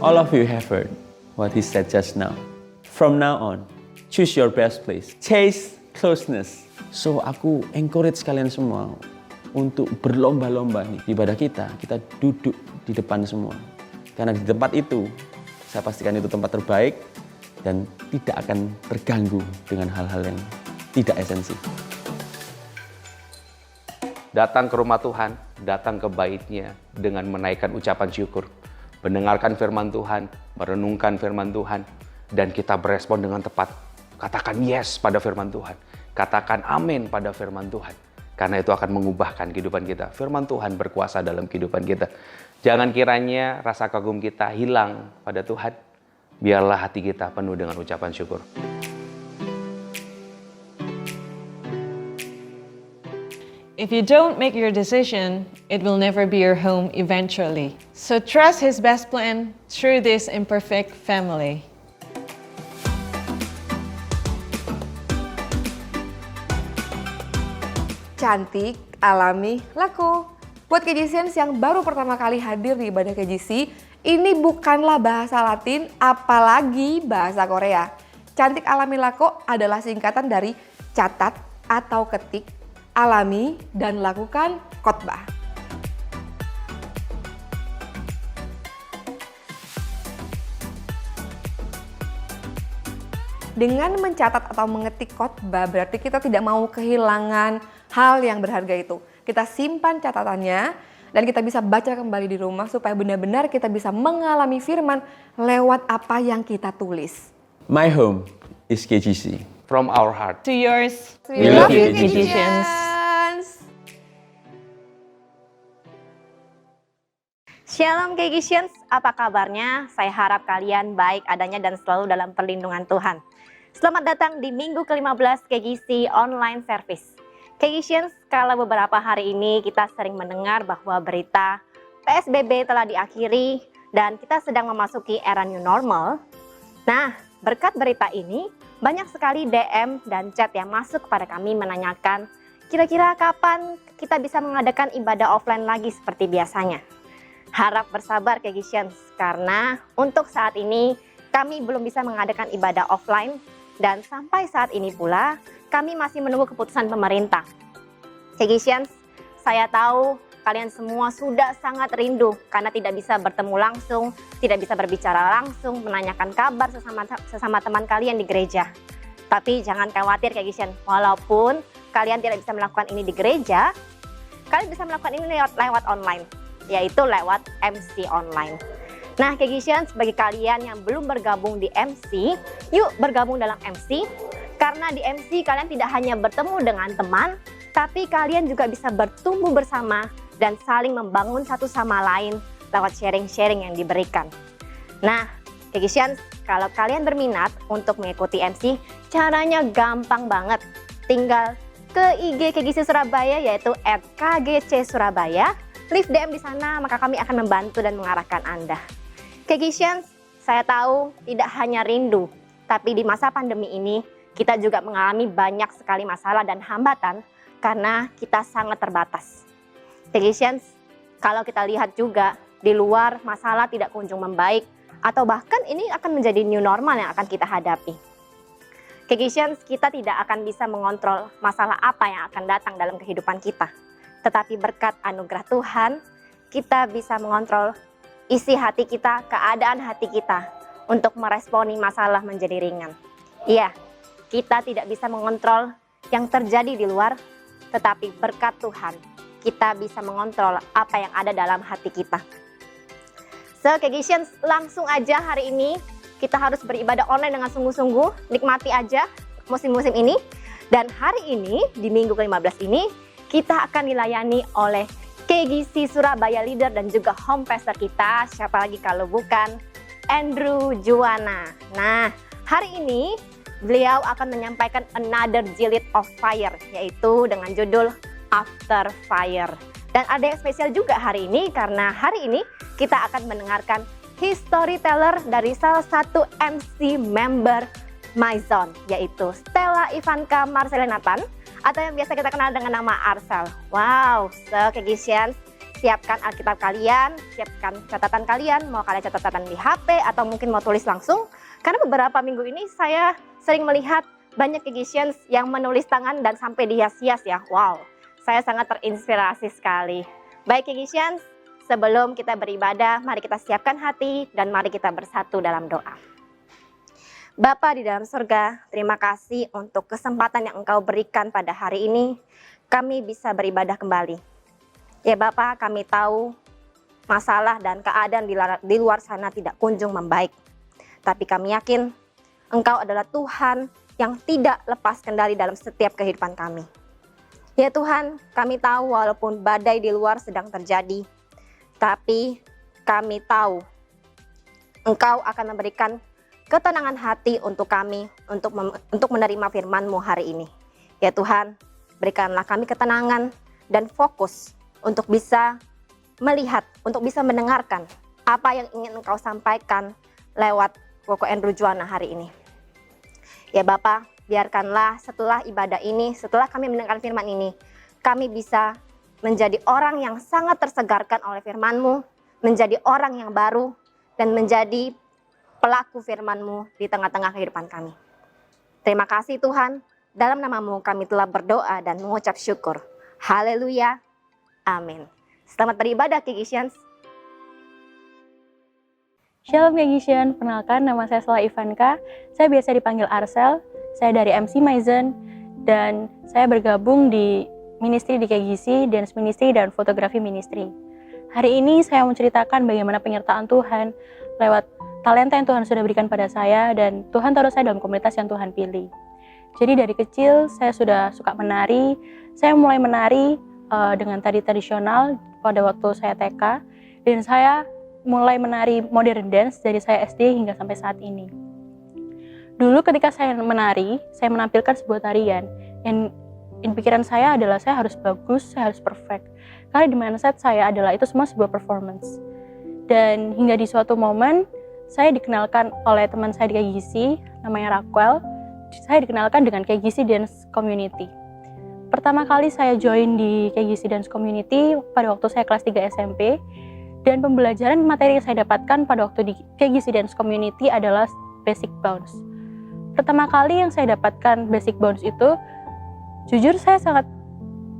All of you have heard what he said just now. From now on, choose your best place. Chase closeness. So aku encourage kalian semua untuk berlomba-lomba nih. Ibadah kita duduk di depan semua. Karena di tempat itu, saya pastikan itu tempat terbaik dan tidak akan terganggu dengan hal-hal yang tidak esensi. Datang ke rumah Tuhan, datang ke bait-Nya dengan menaikkan ucapan syukur. Mendengarkan firman Tuhan, merenungkan firman Tuhan, dan kita berespon dengan tepat. Katakan yes pada firman Tuhan. Katakan amin pada firman Tuhan. Karena itu akan mengubahkan kehidupan kita. Firman Tuhan berkuasa dalam kehidupan kita. Jangan kiranya rasa kagum kita hilang pada Tuhan. Biarlah hati kita penuh dengan ucapan syukur. If you don't make your decision, it will never be your home eventually. So trust His best plan through this imperfect family. Cantik, alami, laku. Buat KGCians yang baru pertama kali hadir di ibadah KGC, ini bukanlah bahasa Latin, apalagi bahasa Korea. Cantik, alami, laku adalah singkatan dari catat atau ketik, alami, dan lakukan khotbah. Dengan mencatat atau mengetik khotbah berarti kita tidak mau kehilangan hal yang berharga itu. Kita simpan catatannya dan kita bisa baca kembali di rumah supaya benar-benar kita bisa mengalami firman lewat apa yang kita tulis. My home is KGC. From our heart. To yours, We love you, KGCians. Shalom KGCians, apa kabarnya? Saya harap kalian baik adanya dan selalu dalam perlindungan Tuhan. Selamat datang di minggu ke-15 KGC Online Service. KGCians, kalau beberapa hari ini kita sering mendengar bahwa berita PSBB telah diakhiri dan kita sedang memasuki era new normal. Nah, berkat berita ini, banyak sekali DM dan chat yang masuk kepada kami menanyakan, kira-kira kapan kita bisa mengadakan ibadah offline lagi seperti biasanya? Harap bersabar KGCians, karena untuk saat ini kami belum bisa mengadakan ibadah offline dan sampai saat ini pula kami masih menunggu keputusan pemerintah. KGCians, saya tahu kalian semua sudah sangat rindu karena tidak bisa bertemu langsung, tidak bisa berbicara langsung, menanyakan kabar sesama teman kalian di gereja. Tapi jangan khawatir KGCians, walaupun kalian tidak bisa melakukan ini di gereja, kalian bisa melakukan ini lewat online, yaitu lewat MC online. Nah KGCians, bagi kalian yang belum bergabung di MC, yuk bergabung dalam MC. Karena di MC kalian tidak hanya bertemu dengan teman, tapi kalian juga bisa bertumbuh bersama dan saling membangun satu sama lain lewat sharing-sharing yang diberikan. Nah KGCians, kalau kalian berminat untuk mengikuti MC, caranya gampang banget. Tinggal ke IG KGC Surabaya yaitu @kgcsurabaya. Leave DM di sana, maka kami akan membantu dan mengarahkan Anda. KGCians, saya tahu tidak hanya rindu, tapi di masa pandemi ini kita juga mengalami banyak sekali masalah dan hambatan karena kita sangat terbatas. KGCians, kalau kita lihat juga di luar masalah tidak kunjung membaik atau bahkan ini akan menjadi new normal yang akan kita hadapi. KGCians, kita tidak akan bisa mengontrol masalah apa yang akan datang dalam kehidupan kita. Tetapi berkat anugerah Tuhan, kita bisa mengontrol isi hati kita, keadaan hati kita untuk meresponi masalah menjadi ringan. Iya, kita tidak bisa mengontrol yang terjadi di luar, tetapi berkat Tuhan, kita bisa mengontrol apa yang ada dalam hati kita. So, KGCians, langsung aja hari ini kita harus beribadah online dengan sungguh-sungguh, nikmati aja musim-musim ini. Dan hari ini, di minggu ke-15 ini, kita akan dilayani oleh KGC Surabaya Leader dan juga home pastor kita, siapa lagi kalau bukan Andrew Juwana. Nah, hari ini beliau akan menyampaikan another jilid of fire, yaitu dengan judul After Fire. Dan ada yang spesial juga hari ini, karena hari ini kita akan mendengarkan storyteller dari salah satu MC member MyZone, yaitu Stella Ivanka Marcelinatan, atau yang biasa kita kenal dengan nama Arsel. Wow, so KGCians, siapkan Alkitab kalian, siapkan catatan kalian, mau kalian catatan di HP atau mungkin mau tulis langsung. Karena beberapa minggu ini saya sering melihat banyak Kegisians yang menulis tangan dan sampai dihias-hias ya. Wow, saya sangat terinspirasi sekali. Baik Kegisians, sebelum kita beribadah, mari kita siapkan hati dan mari kita bersatu dalam doa. Bapa di dalam surga, terima kasih untuk kesempatan yang Engkau berikan pada hari ini. Kami bisa beribadah kembali. Ya Bapa, kami tahu masalah dan keadaan di luar sana tidak kunjung membaik. Tapi kami yakin Engkau adalah Tuhan yang tidak lepas kendali dalam setiap kehidupan kami. Ya Tuhan, kami tahu walaupun badai di luar sedang terjadi, tapi kami tahu Engkau akan memberikan ketenangan hati untuk kami untuk menerima firman-Mu hari ini. Ya Tuhan, berikanlah kami ketenangan dan fokus untuk bisa melihat, untuk bisa mendengarkan apa yang ingin Engkau sampaikan lewat Koko Andrew Juwana hari ini. Ya Bapa, biarkanlah setelah ibadah ini, setelah kami mendengarkan firman ini, kami bisa menjadi orang yang sangat tersegarkan oleh firman-Mu, menjadi orang yang baru, dan menjadi pelaku firman-Mu di tengah-tengah kehidupan kami. Terima kasih Tuhan, dalam nama-Mu kami telah berdoa dan mengucap syukur. Haleluya. Amin. Selamat beribadah Kegisians. Shalom Kegisian, perkenalkan nama saya Sela Ivanka. Saya biasa dipanggil Arsel. Saya dari MC Maizen dan saya bergabung di ministry di KGC, Dance Ministry dan Fotografi Ministry. Hari ini saya mau menceritakan bagaimana penyertaan Tuhan lewat talenta yang Tuhan sudah berikan pada saya dan Tuhan taruh saya dalam komunitas yang Tuhan pilih. Jadi dari kecil saya sudah suka menari. Saya mulai menari dengan tari tradisional pada waktu saya TK dan saya mulai menari modern dance dari saya SD hingga sampai saat ini. Dulu ketika saya menari, saya menampilkan sebuah tarian yang in pikiran saya adalah saya harus bagus, saya harus perfect. Karena di mindset saya adalah itu semua sebuah performance. Dan hingga di suatu momen saya dikenalkan oleh teman saya di KGC namanya Raquel. Saya dikenalkan dengan KGC Dance Community. Pertama kali saya join di KGC Dance Community pada waktu saya kelas 3 SMP dan pembelajaran materi yang saya dapatkan pada waktu di KGC Dance Community adalah basic bounce. Pertama kali yang saya dapatkan basic bounce itu, jujur saya sangat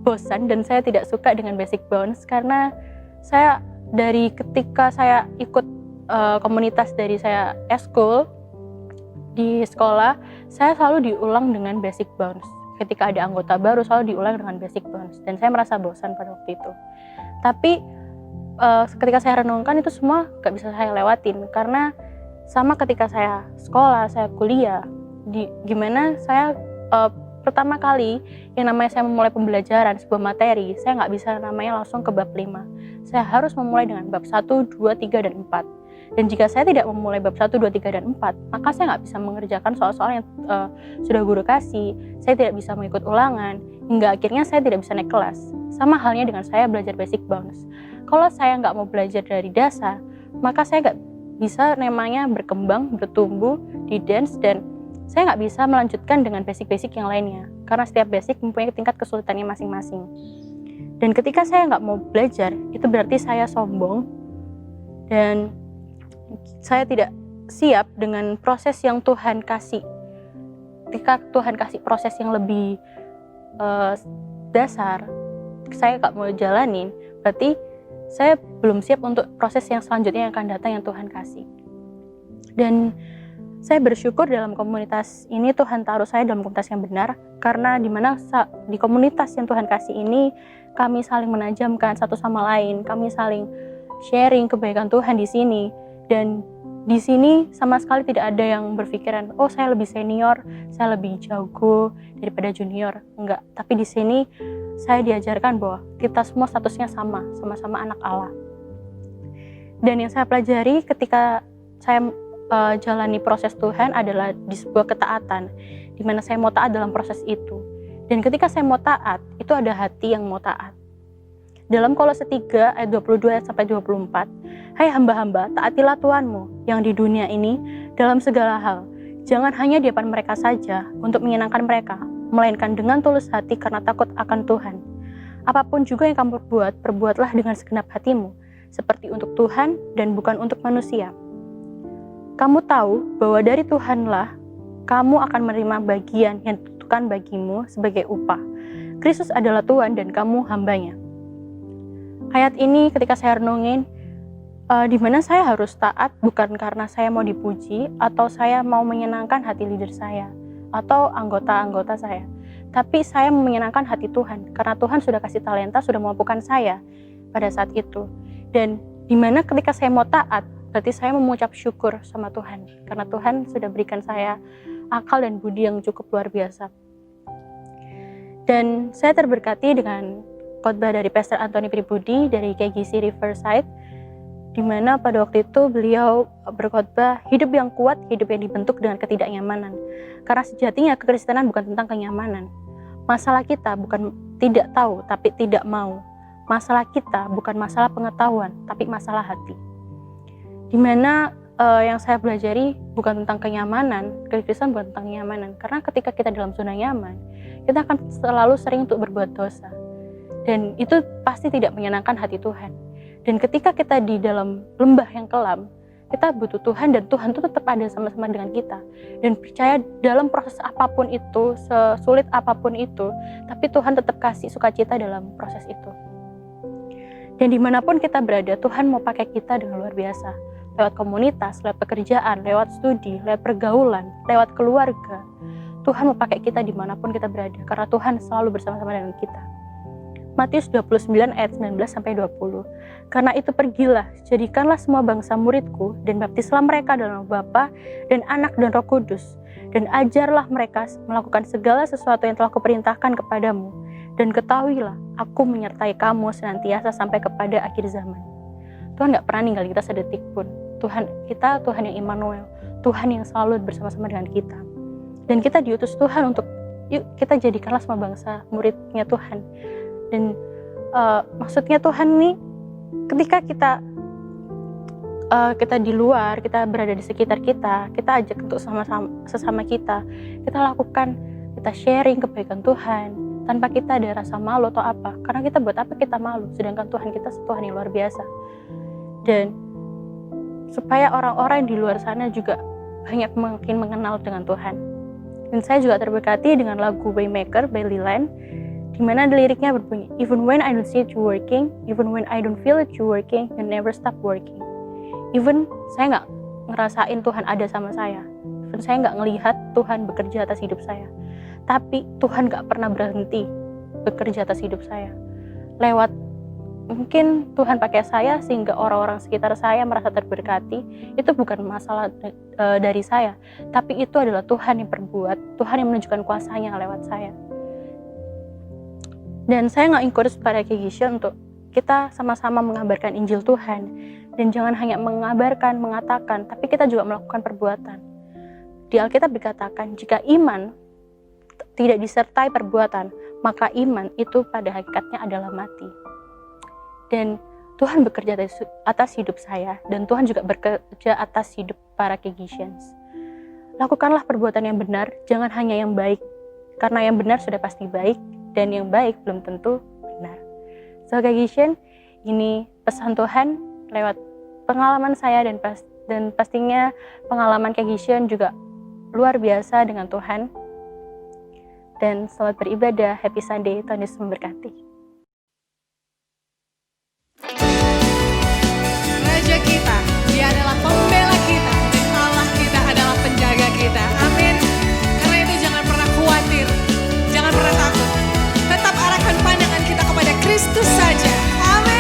bosan dan saya tidak suka dengan basic bounce karena saya dari ketika saya ikut komunitas dari saya eskul di sekolah, saya selalu diulang dengan basic bounce. Ketika ada anggota baru selalu diulang dengan basic bounce dan saya merasa bosan pada waktu itu. Tapi ketika saya renungkan itu semua gak bisa saya lewatin karena sama ketika saya sekolah, saya kuliah, gimana saya pertama kali yang namanya saya memulai pembelajaran sebuah materi, saya nggak bisa namanya langsung ke bab 5. Saya harus memulai dengan bab 1, 2, 3, dan 4. Dan jika saya tidak memulai bab 1, 2, 3, dan 4, maka saya nggak bisa mengerjakan soal-soal yang sudah guru kasih. Saya tidak bisa mengikut ulangan, hingga akhirnya saya tidak bisa naik kelas. Sama halnya dengan saya belajar basic bounce. Kalau saya nggak mau belajar dari dasar, maka saya nggak bisa namanya berkembang, bertumbuh di dance, dan saya nggak bisa melanjutkan dengan basic-basic yang lainnya. Karena setiap basic mempunyai tingkat kesulitannya masing-masing. Dan ketika saya nggak mau belajar, itu berarti saya sombong, dan saya tidak siap dengan proses yang Tuhan kasih. Ketika Tuhan kasih proses yang lebih dasar, saya nggak mau jalanin, berarti saya belum siap untuk proses yang selanjutnya yang akan datang yang Tuhan kasih. Dan saya bersyukur dalam komunitas ini Tuhan taruh saya dalam komunitas yang benar, karena di komunitas yang Tuhan kasih ini kami saling menajamkan satu sama lain, kami saling sharing kebaikan Tuhan di sini. Dan di sini sama sekali tidak ada yang berpikiran, oh saya lebih senior, saya lebih jago daripada junior. Enggak, tapi di sini saya diajarkan bahwa kita semua statusnya sama-sama anak Allah. Dan yang saya pelajari ketika saya jalani proses Tuhan adalah di sebuah ketaatan, di mana saya mau taat dalam proses itu. Dan ketika saya mau taat, itu ada hati yang mau taat. Dalam Kolose 3 ayat 22 sampai 24, hai hamba-hamba, taatilah Tuhanmu yang di dunia ini dalam segala hal. Jangan hanya di depan mereka saja untuk menyenangkan mereka, melainkan dengan tulus hati karena takut akan Tuhan. Apapun juga yang kamu perbuat, perbuatlah dengan segenap hatimu, seperti untuk Tuhan dan bukan untuk manusia. Kamu tahu bahwa dari Tuhanlah kamu akan menerima bagian yang ditentukan bagimu sebagai upah. Kristus adalah Tuhan dan kamu hambanya. Ayat ini ketika saya renungin, di mana saya harus taat bukan karena saya mau dipuji atau saya mau menyenangkan hati leader saya atau anggota-anggota saya, tapi saya mau menyenangkan hati Tuhan karena Tuhan sudah kasih talenta, sudah memampukan saya pada saat itu. Dan di mana ketika saya mau taat, berarti saya mengucap syukur sama Tuhan karena Tuhan sudah berikan saya akal dan budi yang cukup luar biasa. Dan saya terberkati dengan khotbah dari Pastor Anthony Pribudi dari KGC Riverside, di mana pada waktu itu beliau berkhotbah hidup yang kuat, hidup yang dibentuk dengan ketidaknyamanan. Karena sejatinya kekristenan bukan tentang kenyamanan. Masalah kita bukan tidak tahu, tapi tidak mau. Masalah kita bukan masalah pengetahuan, tapi masalah hati. Di mana yang saya pelajari bukan tentang kenyamanan, kekristenan bukan tentang kenyamanan. Karena ketika kita dalam zona nyaman, kita akan selalu sering untuk berbuat dosa. Dan itu pasti tidak menyenangkan hati Tuhan. Dan ketika kita di dalam lembah yang kelam, kita butuh Tuhan dan Tuhan itu tetap ada sama-sama dengan kita. Dan percaya dalam proses apapun itu, sesulit apapun itu, tapi Tuhan tetap kasih sukacita dalam proses itu. Dan dimanapun kita berada, Tuhan mau pakai kita dengan luar biasa. Lewat komunitas, lewat pekerjaan, lewat studi, lewat pergaulan, lewat keluarga. Tuhan mau pakai kita dimanapun kita berada, karena Tuhan selalu bersama-sama dengan kita. Matius 29 ayat 19-20. Karena itu pergilah, jadikanlah semua bangsa muridku, dan baptislah mereka dalam nama Bapa dan Anak dan Roh Kudus, dan ajarlah mereka melakukan segala sesuatu yang telah kuperintahkan kepadamu, dan ketahuilah, aku menyertai kamu senantiasa sampai kepada akhir zaman. Tuhan gak pernah ninggalin kita sedetik pun. Tuhan yang Immanuel, Tuhan yang selalu bersama-sama dengan kita. Dan kita diutus Tuhan untuk, yuk kita jadikanlah semua bangsa muridnya Tuhan. Dan maksudnya Tuhan nih, ketika kita di luar, kita berada di sekitar kita ajak untuk sesama kita lakukan, kita sharing kebaikan Tuhan tanpa kita ada rasa malu atau apa. Karena kita buat apa kita malu, sedangkan Tuhan kita Tuhan yang luar biasa. Dan supaya orang-orang di luar sana juga banyak makin mengenal dengan Tuhan. Dan saya juga terberkati dengan lagu Waymaker by Lilan, di mana liriknya berbunyi, even when I don't see it you working, even when I don't feel it you working, you never stop working. Even saya nggak ngerasain Tuhan ada sama saya, even saya nggak ngelihat Tuhan bekerja atas hidup saya, tapi Tuhan nggak pernah berhenti bekerja atas hidup saya. Lewat mungkin Tuhan pakai saya sehingga orang-orang sekitar saya merasa terberkati, itu bukan masalah dari saya, tapi itu adalah Tuhan yang berbuat, Tuhan yang menunjukkan kuasanya lewat saya. Dan saya nggak encourage para KGC untuk kita sama-sama mengabarkan Injil Tuhan. Dan jangan hanya mengabarkan, mengatakan, tapi kita juga melakukan perbuatan. Di Alkitab dikatakan, jika iman tidak disertai perbuatan, maka iman itu pada hakikatnya adalah mati. Dan Tuhan bekerja atas hidup saya, dan Tuhan juga bekerja atas hidup para KGCians. Lakukanlah perbuatan yang benar, jangan hanya yang baik. Karena yang benar sudah pasti baik, dan yang baik belum tentu benar. So KGCian, ini pesan Tuhan lewat pengalaman saya dan pastinya pengalaman KGCian juga luar biasa dengan Tuhan. Dan selamat beribadah, Happy Sunday, Tuhan Yesus memberkati. Raja kita, Dia adalah pembela kita, dan Allah kita adalah penjaga kita. Amin. Karena itu jangan pernah khawatir, jangan pernah takut. Tetap arahkan pandangan kita kepada Kristus saja. Amin.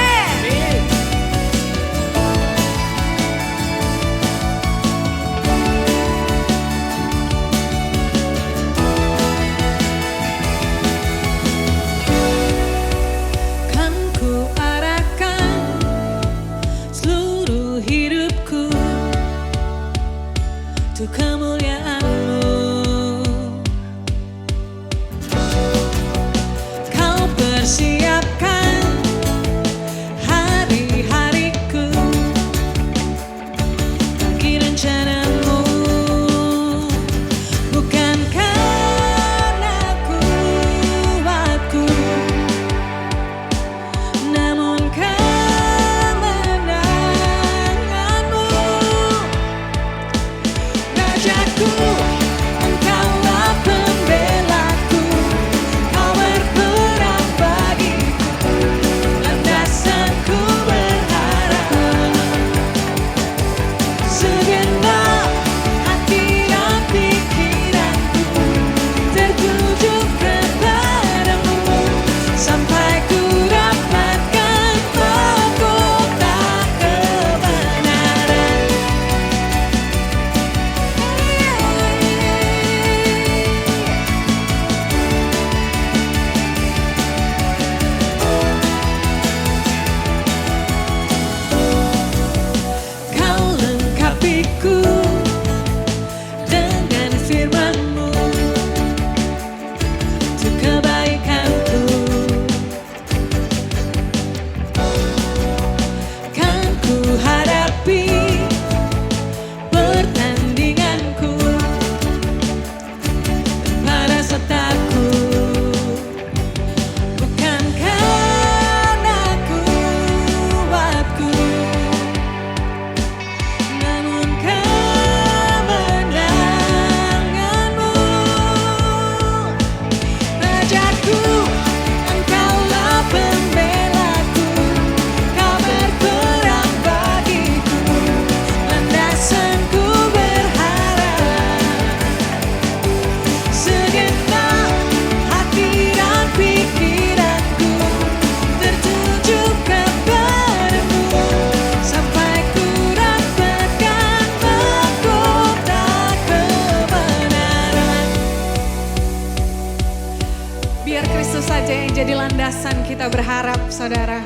saja yang jadi landasan kita berharap, saudara.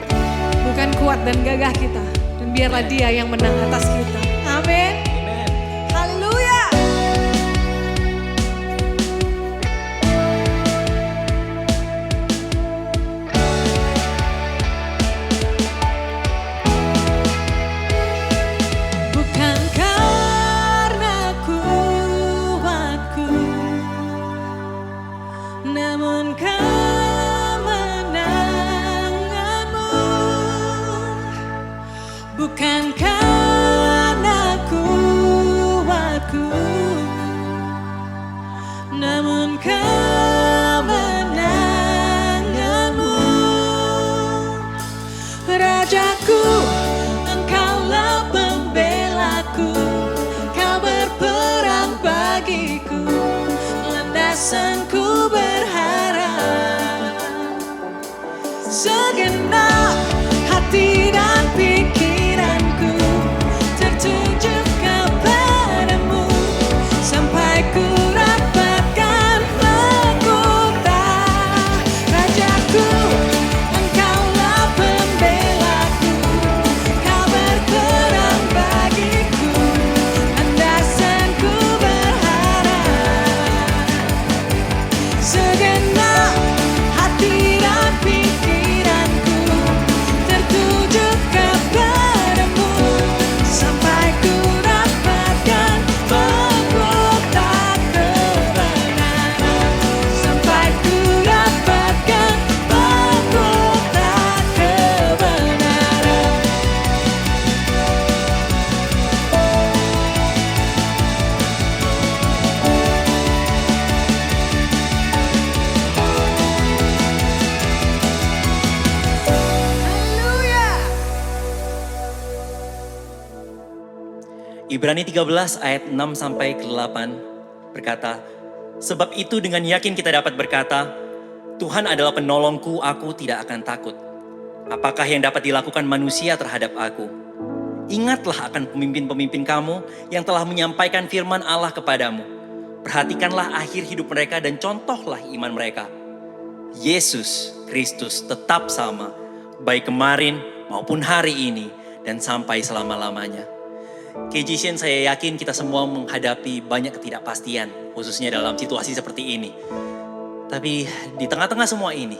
Bukan kuat dan gagah kita. Dan biarlah Dia yang menang atas kita. Amin. Haleluya. Bukan karena kuatku, namun kemenanganmu. Bukan karena kuatku, namun kemenanganmu. Rajaku, Engkaulah pembelaku, Kau berperang bagiku, landasanku berharap. Segenap hati dan pikiranku tertuju kepadamu, sampai ku dapatkan mahkota. Rajaku, Engkaulah pembelaku, Kau berperang bagiku, landasanku berharap. Segenap hati dan pikiranku tertuju kepadamu, sampai ku dapatkan mahkota kebenaran. Sampai ku dapatkan mahkota kebenaran. Haleluya. Ibrani 13 ayat 6 sampai ke 8 berkata, sebab itu dengan yakin kita dapat berkata, Tuhan adalah penolongku, aku tidak akan takut. Apakah yang dapat dilakukan manusia terhadap aku? Ingatlah akan pemimpin-pemimpin kamu yang telah menyampaikan firman Allah kepadamu. Perhatikanlah akhir hidup mereka dan contohlah iman mereka. Yesus Kristus tetap sama, baik kemarin maupun hari ini dan sampai selama-lamanya. KGCN, saya yakin kita semua menghadapi banyak ketidakpastian, khususnya dalam situasi seperti ini. Tapi di tengah-tengah semua ini,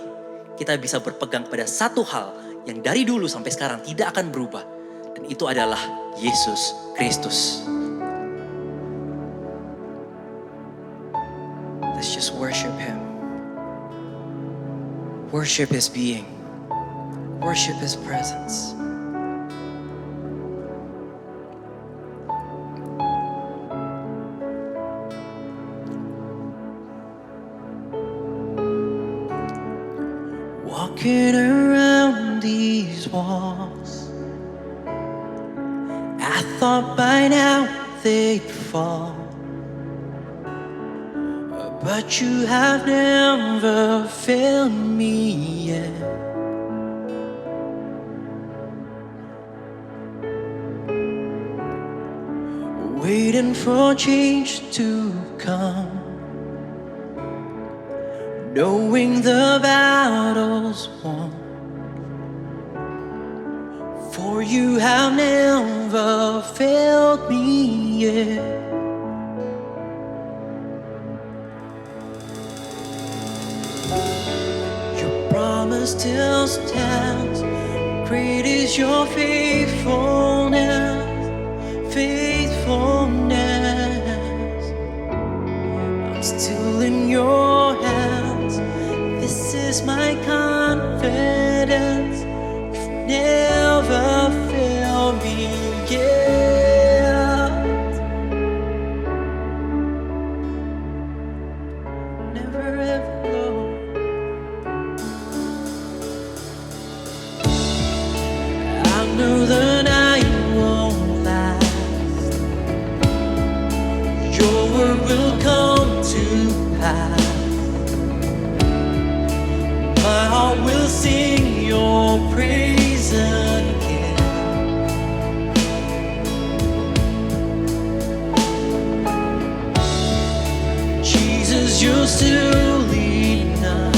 kita bisa berpegang pada satu hal yang dari dulu sampai sekarang tidak akan berubah. Dan itu adalah Yesus Kristus. Let's just worship Him. Worship His being. Worship His presence. Walking around these walls, I thought by now they'd fall, but you have never failed me yet. Waiting for change to come, knowing the battle's won. For you have never failed me yet. Your promise still stands. Great is your faithfulness, faithfulness. I'm still in your hands. This is my confidence. You've never failed me yet. Never ever go. I know the night won't last. Your word will come to pass. My heart will sing your praise again. Jesus, you're still enough.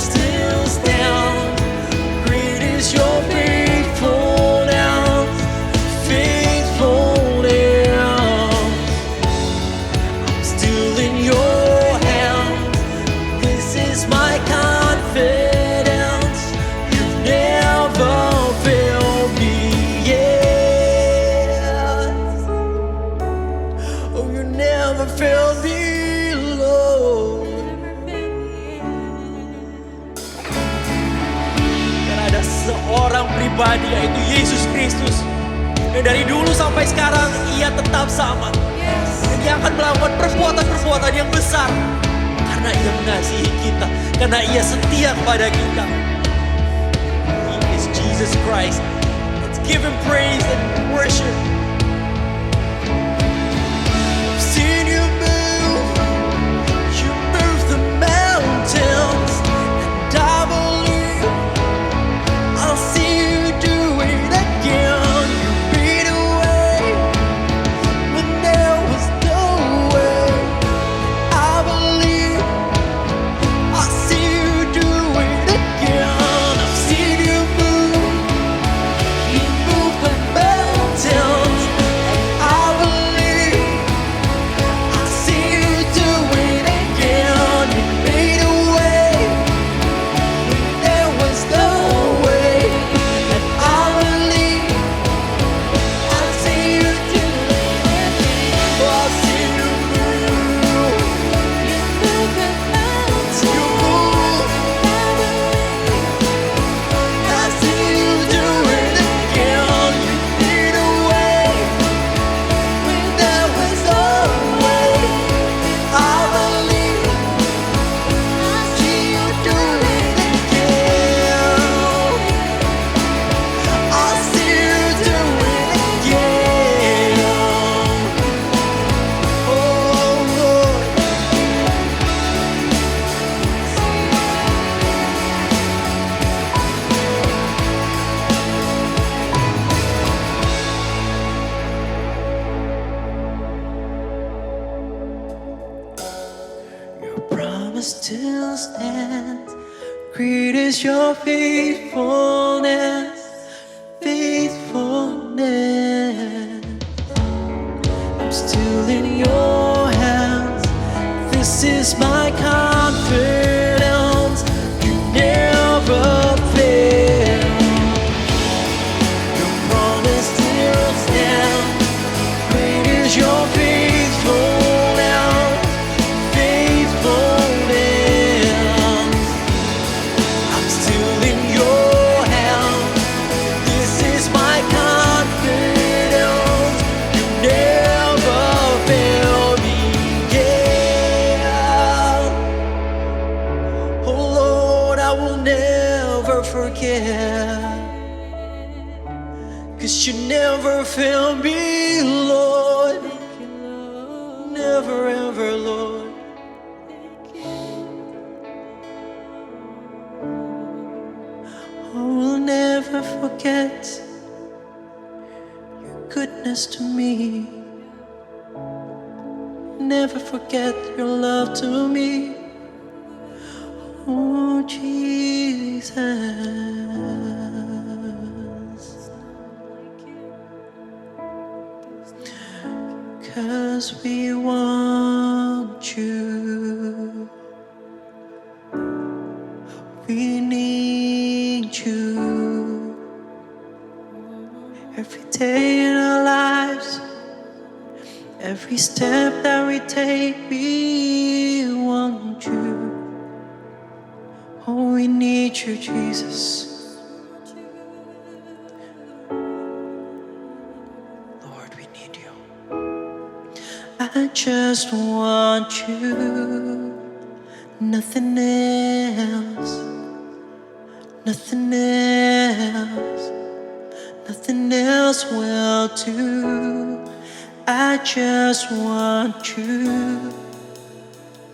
still stands. Great is your faithfulness, faithfulness. I'm still in your hands. This is my confidence. You've never failed me yet. Oh, you never failed me, Lord. Dan ada seorang pribadi, yaitu Yesus Kristus, yang dari dulu sampai sekarang ia tetap sama. Dan ia akan melakukan perbuatan-perbuatan yang besar karena ia mengasihi kita, karena ia setia kepada kita. He is Jesus Christ. Let's give him praise and worship. I've seen you move the mountains, and I believe I'll see you do it again. You made a way when there was no way. I believe I'll see you do it again. I've seen you move the mountains, and I believe I'll see you do it again. You made a way when there was no way, and I believe I'll see you do it again. I'll see you move the mountains. You move. I'll see you do it again. You made a way when there was no way. I believe I'll see you do it again. I'll see you do it again. Oh Lord. Your promise still stands. Great is your faithfulness, faithfulness. I'm still in your hands. This is my confidence. You never fail. Your promise still stands. Great is your faithfulness, faithfulness. I'm still in your hands. This is my confidence. You never fail me yet. Oh Lord, I will never forget. 'Cause you never fail me, Lord. Never ever, Lord. I will never forget your goodness to me. Never forget your love to me. Oh Jesus. 'Cause we want you. We need you. Every day in our lives, every step that we take, we want you. Oh, we need you, Jesus. Lord, we need you. I just want you, nothing else, nothing else, nothing else will do. I just want you,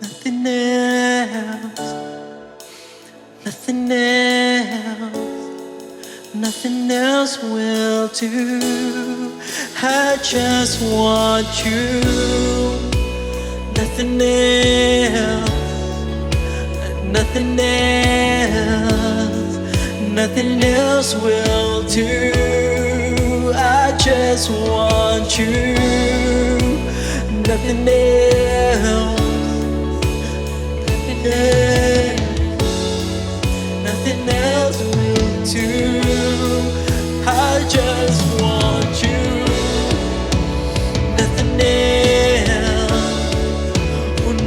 nothing else, nothing else, nothing else will do. I just want you, nothing else, Nothing else will do. I just want you. Nothing else, nothing else will do. I just want you. Nothing else, oh,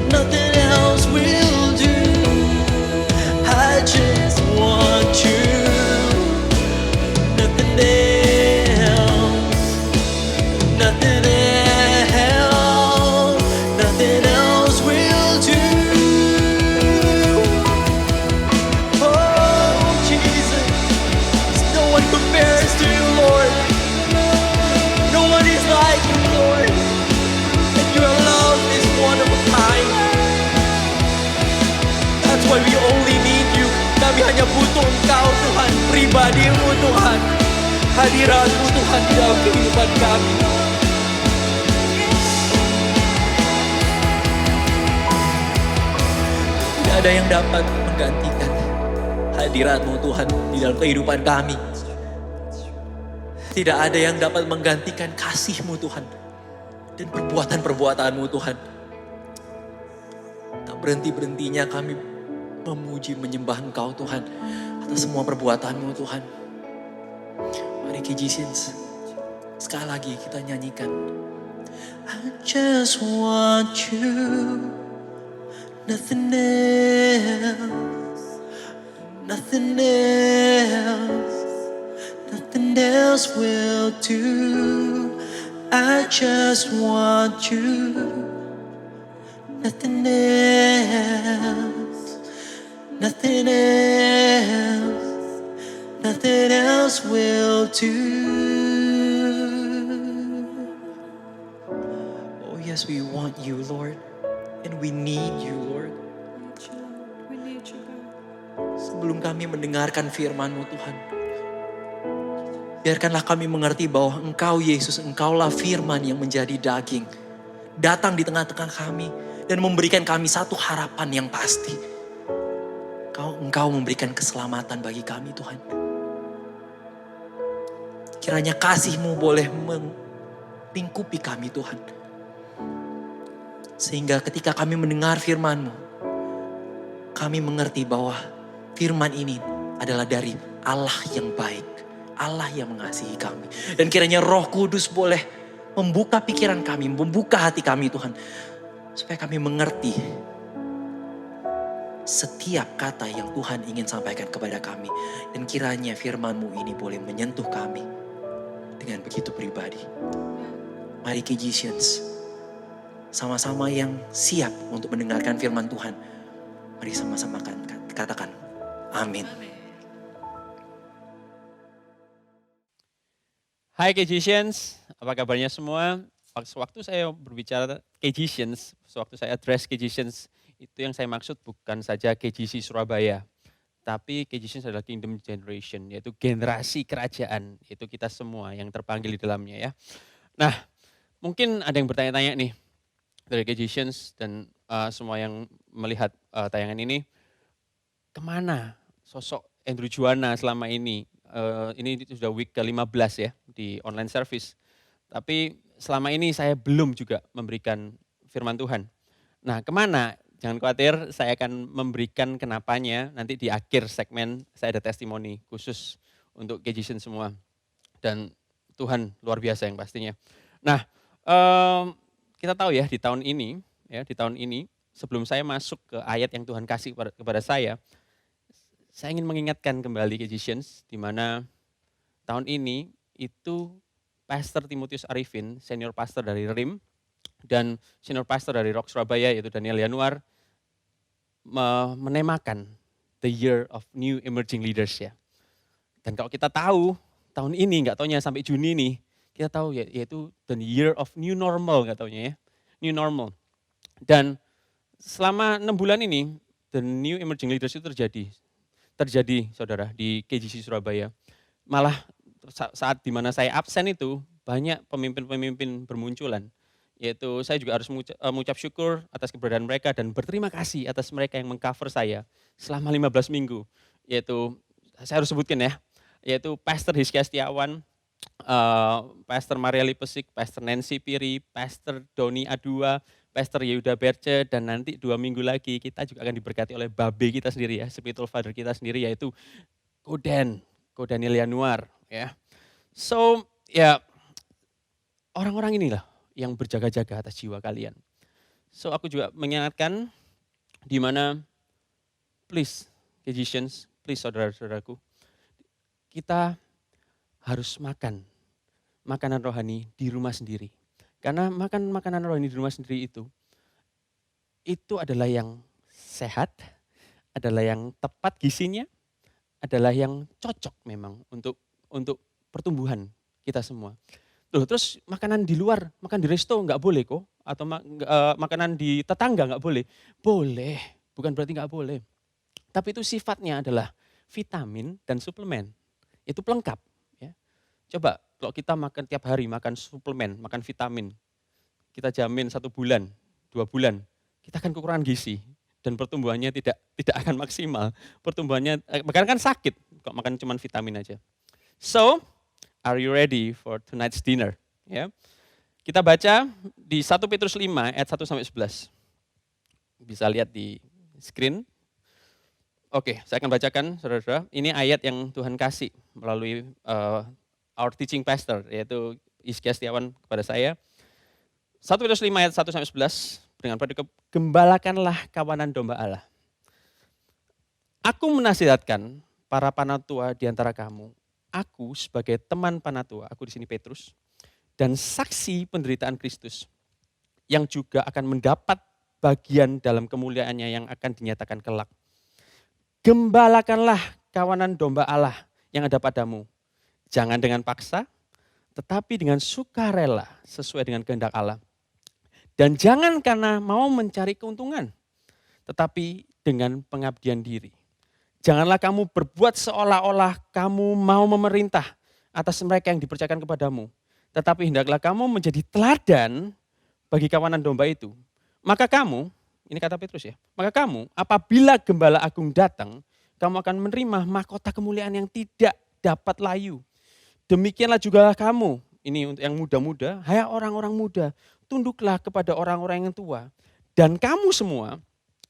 nothing else will do. I just want you. Nothing else, nothing else will do. Oh Jesus, no one compares to you, Lord. No one is like you, Lord. And your love is one of a kind. That's why we only need you. Kami hanya butuh Engkau, Tuhan. Pribadi-Mu, Tuhan. Hadirat-Mu, Tuhan, di dalam kehidupan kami. Tidak ada yang dapat menggantikan hadirat-Mu, Tuhan, di dalam kehidupan kami. Tidak ada yang dapat menggantikan kasih-Mu, Tuhan. Dan perbuatan-perbuatan-Mu, Tuhan. Tak berhenti-berhentinya kami memuji, menyembah Engkau, Tuhan. Atas semua perbuatan-Mu, Tuhan. Mari Kijisians, sekali lagi kita nyanyikan. I just want you. Nothing else, nothing else, nothing else will do. I just want you. Nothing else, nothing else, nothing else will do. Oh yes, we want you, Lord. And we need you, Lord. We need you, God. Sebelum kami mendengarkan firman-Mu, Tuhan, biarkanlah kami mengerti bahwa Engkau, Yesus, Engkaulah firman yang menjadi daging. Datang di tengah-tengah kami dan memberikan kami satu harapan yang pasti. Engkau memberikan keselamatan bagi kami, Tuhan. Kiranya kasih-Mu boleh melingkupi kami, Tuhan. Sehingga ketika kami mendengar firman-Mu, kami mengerti bahwa firman ini adalah dari Allah yang baik, Allah yang mengasihi kami. Dan kiranya Roh Kudus boleh membuka pikiran kami, membuka hati kami, Tuhan. Supaya kami mengerti setiap kata yang Tuhan ingin sampaikan kepada kami. Dan kiranya firman-Mu ini boleh menyentuh kami dengan begitu pribadi. Mari Kijisians, sama-sama yang siap untuk mendengarkan firman Tuhan. Mari sama-sama katakan, amin. Hai Kijisians, apa kabarnya semua? Waktu saya berbicara Kijisians, waktu saya address Kijisians, itu yang saya maksud bukan saja KGC Surabaya, tapi Kijisians adalah Kingdom Generation, yaitu generasi kerajaan, itu kita semua yang terpanggil di dalamnya ya. Nah, mungkin ada yang bertanya-tanya nih, dari Kijisians dan semua yang melihat tayangan ini, kemana sosok Andrew Juwana selama ini? Ini sudah week ke-15 ya di online service. Tapi selama ini saya belum juga memberikan firman Tuhan. Nah kemana? Jangan khawatir, saya akan memberikan kenapanya. Nanti di akhir segmen saya ada testimoni khusus untuk Kijisians semua. Dan Tuhan luar biasa yang pastinya. Nah kita tahu ya di tahun ini sebelum saya masuk ke ayat yang Tuhan kasih kepada saya ingin mengingatkan kembali Kijisians di mana tahun ini itu Pastor Timotius Arifin, senior pastor dari RIM dan senior pastor dari Rock Surabaya yaitu Daniel Yanuar menemakan The Year of New Emerging Leaders ya. Dan kalau kita tahu tahun ini nggak taunya sampai Juni nih, kita tahu yaitu the year of new normal nggak taunya ya, new normal. Dan selama 6 bulan ini, the new emerging leaders itu terjadi saudara di KGC Surabaya. Malah saat dimana saya absen itu, banyak pemimpin-pemimpin bermunculan yaitu saya juga harus mengucap syukur atas keberadaan mereka dan berterima kasih atas mereka yang mengcover saya selama 15 minggu. Yaitu, saya harus sebutkan ya, yaitu Pastor Hizkia Setiawan, Pastor Maria Lipesik, Pastor Nancy Piri, Pastor Doni Adua, Pastor Yehuda Berce, dan nanti 2 minggu lagi kita juga akan diberkati oleh babe kita sendiri ya, spiritual father kita sendiri yaitu Kodaniel Yanuar ya. So ya orang-orang inilah yang berjaga-jaga atas jiwa kalian. So aku juga mengingatkan di mana please Christians, please saudara-saudaraku, kita harus makan makanan rohani di rumah sendiri. Karena makan makanan rohani di rumah sendiri itu adalah yang sehat, adalah yang tepat gizinya, adalah yang cocok memang untuk pertumbuhan kita semua. Loh, terus makanan di luar, makan di resto nggak boleh kok? Atau makanan di tetangga nggak boleh? Boleh, bukan berarti nggak boleh. Tapi itu sifatnya adalah vitamin dan suplemen. Itu pelengkap. Ya. Coba kalau kita makan tiap hari, makan suplemen, makan vitamin, kita jamin 1 bulan, 2 bulan, kita akan kekurangan gizi dan pertumbuhannya tidak akan maksimal. Pertumbuhannya bahkan kan sakit kalau makan cuma vitamin aja. So, are you ready for tonight's dinner? Ya. Kita baca di 1 Petrus 5 ayat 1 sampai 11. Bisa lihat di screen. Oke, saya akan bacakan saudara-saudara. Ini ayat yang Tuhan kasih melalui our teaching pastor, yaitu Hizkia Setiawan kepada saya. 1 Petrus 5 ayat 1 sampai 11 dengan pada gembalakanlah kawanan domba Allah. Aku menasihatkan para panatua di antara kamu. Aku sebagai teman panatua, aku di sini Petrus, dan saksi penderitaan Kristus yang juga akan mendapat bagian dalam kemuliaannya yang akan dinyatakan kelak. Gembalakanlah kawanan domba Allah yang ada padamu. Jangan dengan paksa, tetapi dengan sukarela sesuai dengan kehendak Allah. Dan jangan karena mau mencari keuntungan, tetapi dengan pengabdian diri. Janganlah kamu berbuat seolah-olah kamu mau memerintah atas mereka yang dipercayakan kepadamu. Tetapi hendaklah kamu menjadi teladan bagi kawanan domba itu. Maka kamu, ini kata Petrus ya, maka kamu apabila gembala agung datang, kamu akan menerima mahkota kemuliaan yang tidak dapat layu. Demikianlah juga kamu, ini untuk yang muda-muda, hai orang-orang muda, tunduklah kepada orang-orang yang tua. Dan kamu semua,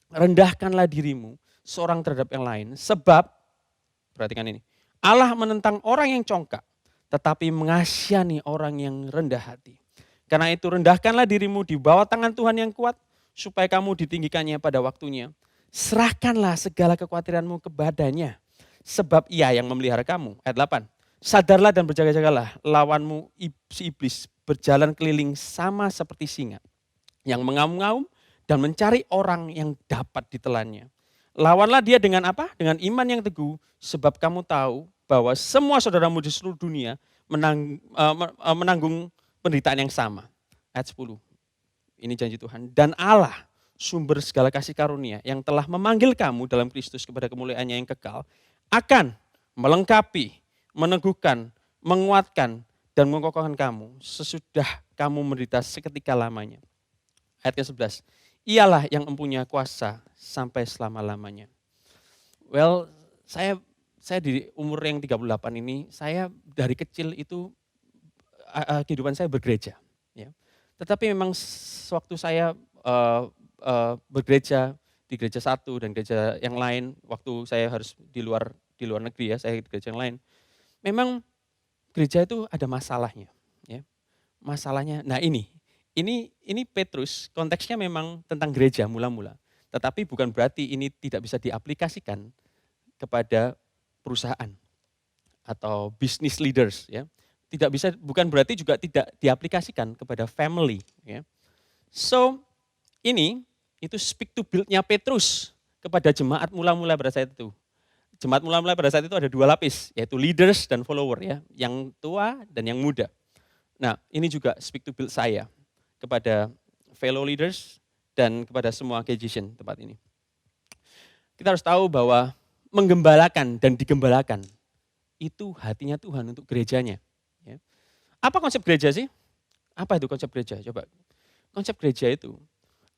rendahkanlah dirimu seorang terhadap yang lain. Sebab, perhatikan ini, Allah menentang orang yang congkak, tetapi mengasihani orang yang rendah hati. Karena itu rendahkanlah dirimu di bawah tangan Tuhan yang kuat, supaya kamu ditinggikannya pada waktunya. Serahkanlah segala kekhawatiranmu kepadanya, sebab ia yang memelihara kamu. Ayat 8. Sadarlah dan berjaga-jagalah, lawanmu si iblis berjalan keliling sama seperti singa yang mengaum-ngaum dan mencari orang yang dapat ditelannya. Lawanlah dia dengan apa? Dengan iman yang teguh, sebab kamu tahu bahwa semua saudaramu di seluruh dunia menanggung penderitaan yang sama. Ayat 10. Ini janji Tuhan. Dan Allah, sumber segala kasih karunia yang telah memanggil kamu dalam Kristus kepada kemuliaannya yang kekal, akan melengkapi, meneguhkan, menguatkan, dan mengokohkan kamu sesudah kamu menderita seketika lamanya. Ayat ke-11. Ialah yang mempunyai kuasa sampai selama-lamanya. Well, saya di umur yang 38 ini, saya dari kecil itu kehidupan saya bergereja. Ya. Tetapi memang sewaktu saya bergereja di gereja satu dan gereja yang lain, waktu saya harus di luar negeri ya, saya di gereja yang lain, memang gereja itu ada masalahnya. Ya. Masalahnya, nah ini Petrus, konteksnya memang tentang gereja mula-mula. Tetapi bukan berarti ini tidak bisa diaplikasikan kepada perusahaan atau business leaders. Ya. Tidak bisa, bukan berarti juga tidak diaplikasikan kepada family. Ya. So, itu speak to build-nya Petrus kepada jemaat mula-mula pada saat itu. Jemaat mula-mula pada saat itu ada 2 lapis, yaitu leaders dan follower, ya, yang tua dan yang muda. Nah, ini juga speak to build saya kepada fellow leaders dan kepada semua Kejisian tempat ini. Kita harus tahu bahwa menggembalakan dan digembalakan itu hatinya Tuhan untuk gerejanya. Ya. Apa konsep gereja sih? Apa itu konsep gereja? Coba. konsep gereja itu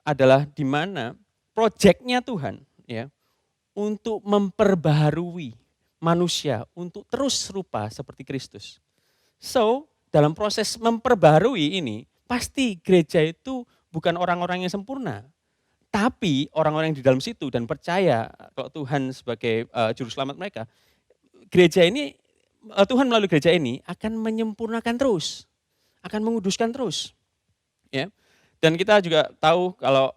adalah di mana proyeknya Tuhan ya untuk memperbaharui manusia untuk terus serupa seperti Kristus. So, dalam proses memperbaharui ini, pasti gereja itu bukan orang-orang yang sempurna. Tapi orang-orang yang di dalam situ dan percaya kalau Tuhan sebagai juru selamat mereka, gereja ini, Tuhan melalui gereja ini akan menyempurnakan terus, akan menguduskan terus. Ya. Dan kita juga tahu kalau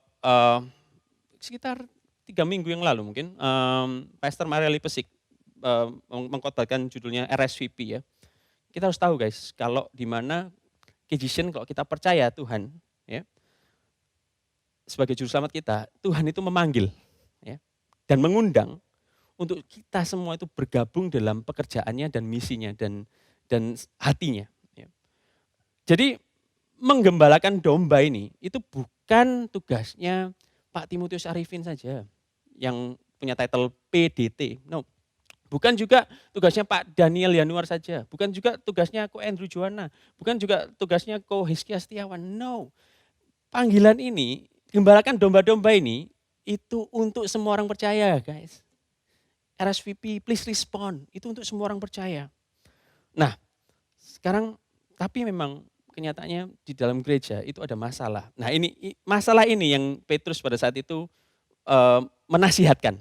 sekitar 3 minggu yang lalu mungkin, Pastor Mariali Pesik mengkhotbahkan judulnya RSVP ya. Kita harus tahu guys, kalau di mana Kejision kalau kita percaya Tuhan, ya, sebagai juru selamat kita, Tuhan itu memanggil ya, dan mengundang untuk kita semua itu bergabung dalam pekerjaannya dan misinya dan hatinya. Ya. Jadi menggembalakan domba ini itu bukan tugasnya Pak Timotius Arifin saja yang punya title PDT. No. Bukan juga tugasnya Pak Daniel Yanuar saja, bukan juga tugasnya Ko Andrew Juwana, bukan juga tugasnya Ko Hizkia Setiawan. No. Panggilan ini, gembalakan domba-domba ini itu untuk semua orang percaya, guys. RSVP, please respond. Itu untuk semua orang percaya. Nah, sekarang tapi memang kenyataannya di dalam gereja itu ada masalah. Nah, masalah ini yang Petrus pada saat itu menasihatkan.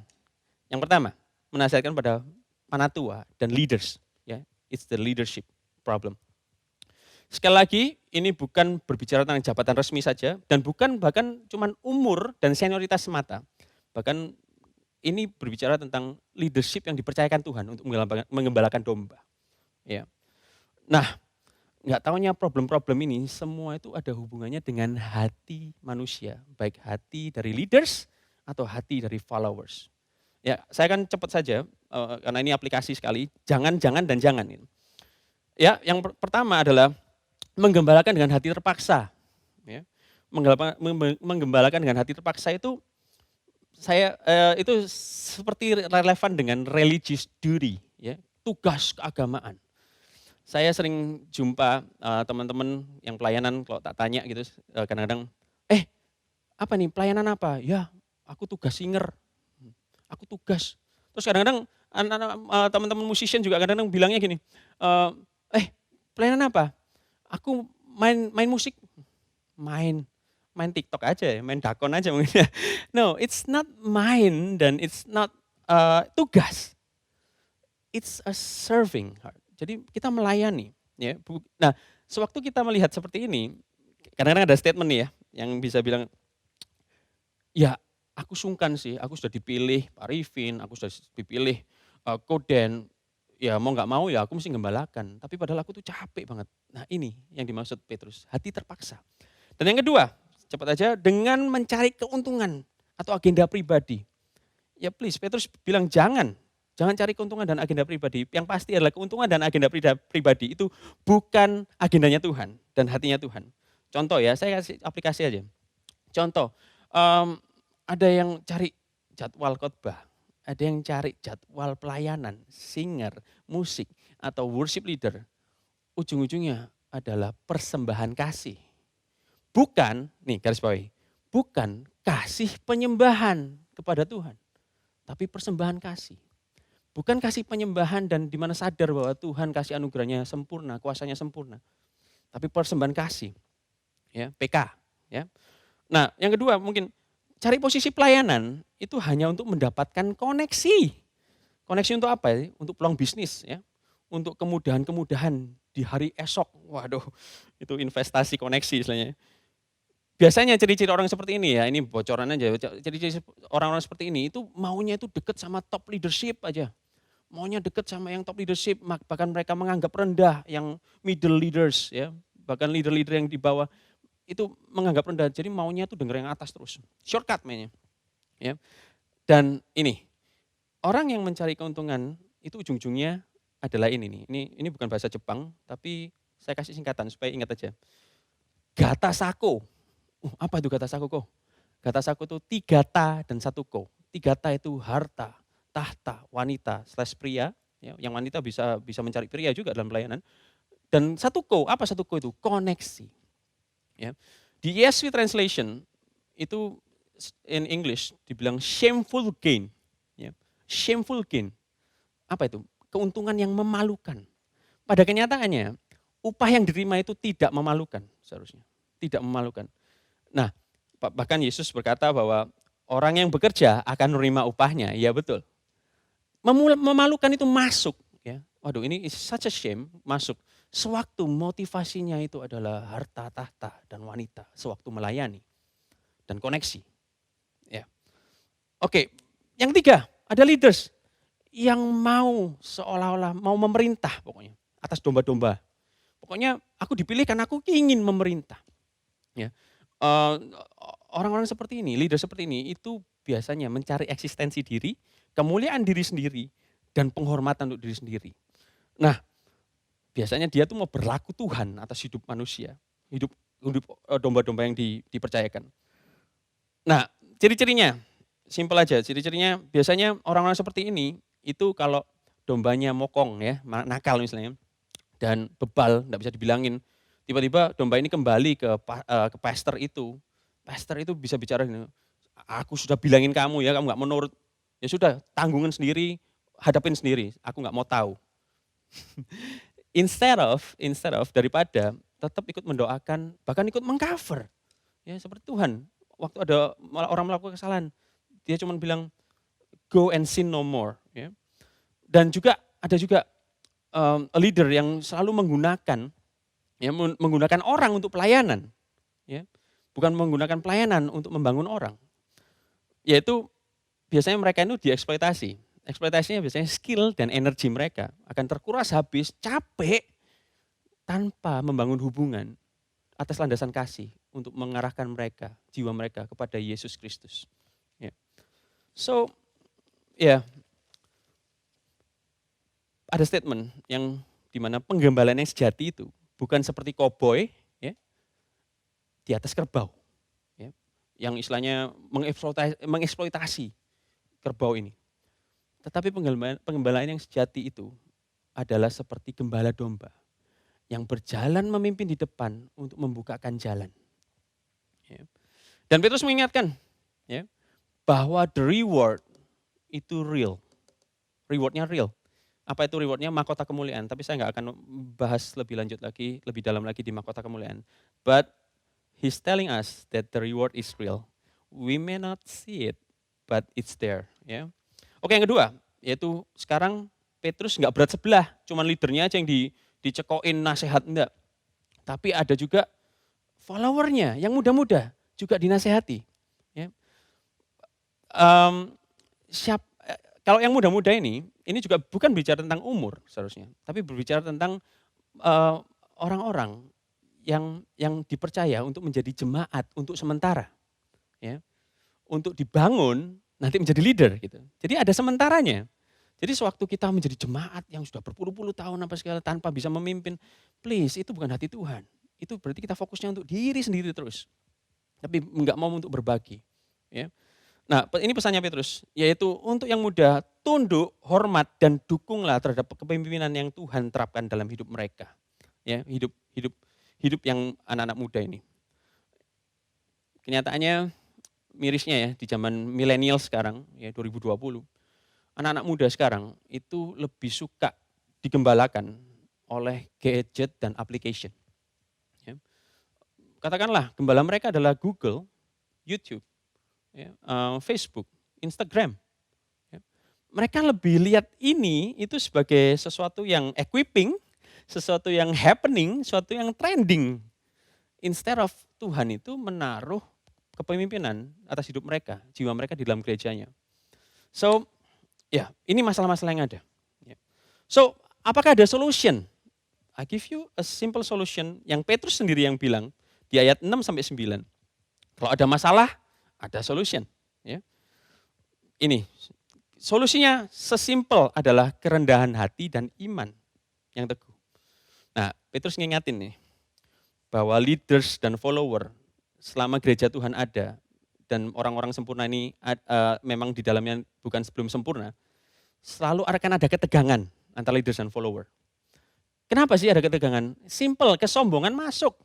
Yang pertama, menasihatkan pada panatua dan leaders, ya. It's the leadership problem. Sekali lagi, ini bukan berbicara tentang jabatan resmi saja dan bukan bahkan cuman umur dan senioritas semata. Bahkan ini berbicara tentang leadership yang dipercayakan Tuhan untuk menggembalakan domba. Ya. Nah, nggak taunya problem-problem ini semua itu ada hubungannya dengan hati manusia, baik hati dari leaders atau hati dari followers. Ya, saya akan cepat saja karena ini aplikasi sekali. Jangan, dan jangan. Ya, yang pertama adalah menggembalakan dengan hati terpaksa. Ya. Menggembalakan dengan hati terpaksa itu itu seperti relevan dengan religious duty, ya, tugas keagamaan. Saya sering jumpa teman-teman yang pelayanan kalau tak tanya gitu kadang-kadang, apa nih pelayanan apa? Ya, aku tugas singer, aku tugas. Terus kadang-kadang teman-teman musician juga kadang-kadang bilangnya gini, pelayanan apa? Aku main musik, main TikTok aja ya, main dakon aja mungkin. No, it's not main dan it's not tugas. It's a serving heart. Jadi kita melayani. Ya. Nah, sewaktu kita melihat seperti ini, kadang-kadang ada statement nih ya, yang bisa bilang, ya aku sungkan sih, aku sudah dipilih Pak Arifin, aku sudah dipilih Koden, ya mau nggak mau ya aku mesti gembalakan. Tapi padahal aku tuh capek banget. Nah ini yang dimaksud Petrus, hati terpaksa. Dan yang kedua, cepat aja, dengan mencari keuntungan atau agenda pribadi. Ya please, Petrus bilang jangan cari keuntungan dan agenda pribadi. Yang pasti adalah keuntungan dan agenda pribadi itu bukan agendanya Tuhan dan hatinya Tuhan. Contoh ya, saya kasih aplikasi aja. Contoh, ada yang cari jadwal khotbah, ada yang cari jadwal pelayanan, singer, musik, atau worship leader. Ujung-ujungnya adalah persembahan kasih. Bukan, nih garis bawahi, bukan kasih penyembahan kepada Tuhan, tapi persembahan kasih. Bukan kasih penyembahan dan di mana sadar bahwa Tuhan kasih anugerahnya sempurna, kuasanya sempurna. Tapi persembahan kasih, ya PK. Ya. Nah yang kedua mungkin cari posisi pelayanan itu hanya untuk mendapatkan koneksi. Koneksi untuk apa ya? Untuk peluang bisnis, ya, untuk kemudahan-kemudahan di hari esok. Waduh, itu investasi koneksi istilahnya. Biasanya ciri-ciri orang seperti ini ya, ini bocoran aja, ciri-ciri orang-orang seperti ini itu maunya itu dekat sama top leadership aja. Maunya dekat sama yang top leadership, bahkan mereka menganggap rendah yang middle leaders, ya, bahkan leader-leader yang di bawah itu menganggap rendah. Jadi maunya tuh denger yang atas terus, shortcut mainnya. Ya. Dan ini, orang yang mencari keuntungan itu ujung-ujungnya adalah ini nih. Ini bukan bahasa Jepang, tapi saya kasih singkatan supaya ingat aja. Gata sako. Apa itu gata sako kok? Gata sako itu 3 ta dan 1 ko. 3 ta itu harta, tahta, wanita / pria. Ya, yang wanita bisa mencari pria juga dalam pelayanan. Dan 1 ko, apa 1 ko itu? Koneksi. Ya. Di ESV translation itu in English dibilang shameful gain. Ya. Shameful gain. Apa itu? Keuntungan yang memalukan. Pada kenyataannya, upah yang diterima itu tidak memalukan seharusnya. Tidak memalukan. Nah, bahkan Yesus berkata bahwa orang yang bekerja akan menerima upahnya. Ya betul. Memalukan itu masuk. Ya. Waduh, ini is such a shame, masuk. Sewaktu motivasinya itu adalah harta, tahta, dan wanita. Sewaktu melayani dan koneksi. Ya. Oke, yang ketiga, ada leaders yang mau seolah-olah mau memerintah pokoknya atas domba-domba. Pokoknya aku dipilih karena aku ingin memerintah. Ya. Orang-orang seperti ini, leader seperti ini itu biasanya mencari eksistensi diri, kemuliaan diri sendiri, dan penghormatan untuk diri sendiri. Nah, biasanya dia tuh mau berlaku Tuhan atas hidup manusia, hidup domba-domba yang dipercayakan. Nah, ciri-cirinya, simpel aja, ciri-cirinya biasanya orang-orang seperti ini, itu kalau dombanya mokong ya, nakal misalnya, dan bebal, enggak bisa dibilangin, tiba-tiba domba ini kembali ke pastor itu bisa bicara, aku sudah bilangin kamu ya, kamu enggak mau nurut, ya sudah, tanggungan sendiri, hadapin sendiri, aku enggak mau tahu. Instead of daripada tetap ikut mendoakan, bahkan ikut mengcover. Ya, seperti Tuhan, waktu ada orang melakukan kesalahan, dia cuma bilang, go and sin no more. Ya. Dan juga ada juga a leader yang selalu menggunakan orang untuk pelayanan. Ya. Bukan menggunakan pelayanan untuk membangun orang. Yaitu biasanya mereka itu dieksploitasi. Eksploitasinya biasanya skill dan energi mereka akan terkuras habis, capek, tanpa membangun hubungan atas landasan kasih untuk mengarahkan mereka, jiwa mereka kepada Yesus Kristus. Ya. So, ya, ada statement yang dimana penggembalaan yang sejati itu bukan seperti koboi ya, di atas kerbau, ya, yang istilahnya mengeksploitasi kerbau ini. Tetapi penggembalaan yang sejati itu adalah seperti gembala domba yang berjalan memimpin di depan untuk membukakan jalan. Ya. Dan Petrus mengingatkan ya, bahwa the reward itu real. Rewardnya real. Apa itu rewardnya? Mahkota kemuliaan. Tapi saya nggak akan bahas lebih lanjut lagi, lebih dalam lagi di mahkota kemuliaan. But he's telling us that the reward is real. We may not see it, but it's there. Ya. Oke, yang kedua, yaitu sekarang Petrus nggak berat sebelah, cuman leadernya aja yang dicekokin nasihat, enggak. Tapi ada juga followernya yang muda-muda juga dinasehati. Ya. Kalau yang muda-muda ini juga bukan bicara tentang umur seharusnya, tapi berbicara tentang orang-orang yang dipercaya untuk menjadi jemaat untuk sementara, ya, untuk dibangun nanti menjadi leader gitu. Jadi ada sementaranya. Jadi sewaktu kita menjadi jemaat yang sudah berpuluh-puluh tahun apa segala tanpa bisa memimpin, please itu bukan hati Tuhan. Itu berarti kita fokusnya untuk diri sendiri terus. Tapi enggak mau untuk berbagi. Ya. Nah ini pesannya Petrus, yaitu untuk yang muda tunduk, hormat dan dukunglah terhadap kepemimpinan yang Tuhan terapkan dalam hidup mereka. Ya, hidup yang anak-anak muda ini. Kenyataannya mirisnya ya di zaman milenial sekarang ya 2020, anak-anak muda sekarang itu lebih suka digembalakan oleh gadget dan application. Ya. Katakanlah gembala mereka adalah Google, YouTube, ya, Facebook, Instagram. Ya. Mereka lebih lihat ini itu sebagai sesuatu yang equipping, sesuatu yang happening, sesuatu yang trending. Instead of Tuhan itu menaruh kepemimpinan atas hidup mereka, jiwa mereka di dalam gerejanya. So, ya, ini masalah-masalah yang ada. Ya. So, apakah ada solution? I give you a simple solution yang Petrus sendiri yang bilang di ayat 6-9. Kalau ada masalah, ada solution. Ya. Ini, solusinya sesimpel adalah kerendahan hati dan iman yang teguh. Nah, Petrus ngingatin nih, bahwa leaders dan follower selama gereja Tuhan ada dan orang-orang sempurna ini memang di dalamnya bukan sebelum sempurna, selalu akan ada ketegangan antara leaders dan follower. Kenapa sih ada ketegangan? Simple, kesombongan masuk.